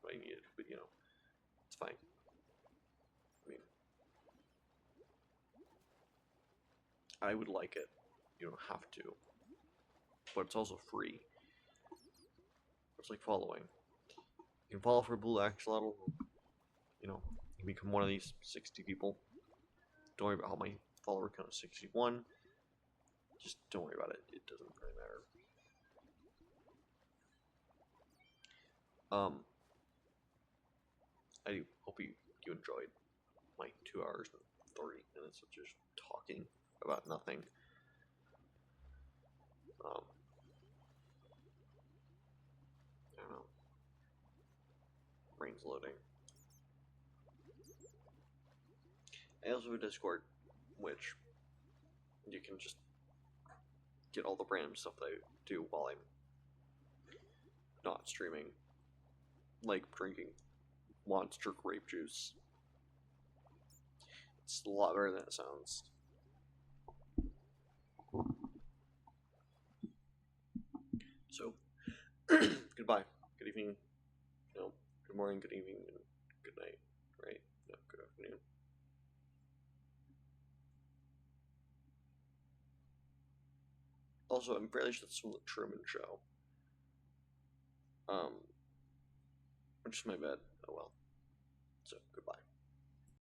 I needed, but you know, it's fine. I mean, I would like it. You don't have to, but it's also free. It's like following. You can follow for Blue Axolotl. You know, you can become one of these 60 people. Don't worry about how my follower count is 61. Just don't worry about it. It doesn't really matter. I hope you enjoyed my 2 hours and 30 minutes of just talking about nothing. I don't know. Brain's loading. I also have a Discord, which you can just get all the random stuff that I do while I'm not streaming, like drinking monster grape juice. It's a lot better than it sounds. So, goodbye, good evening, no, good morning, good evening, and good night, right? No, good afternoon. Also, I'm fairly sure it's from the Truman Show. Which is my bad. Oh well. So, goodbye.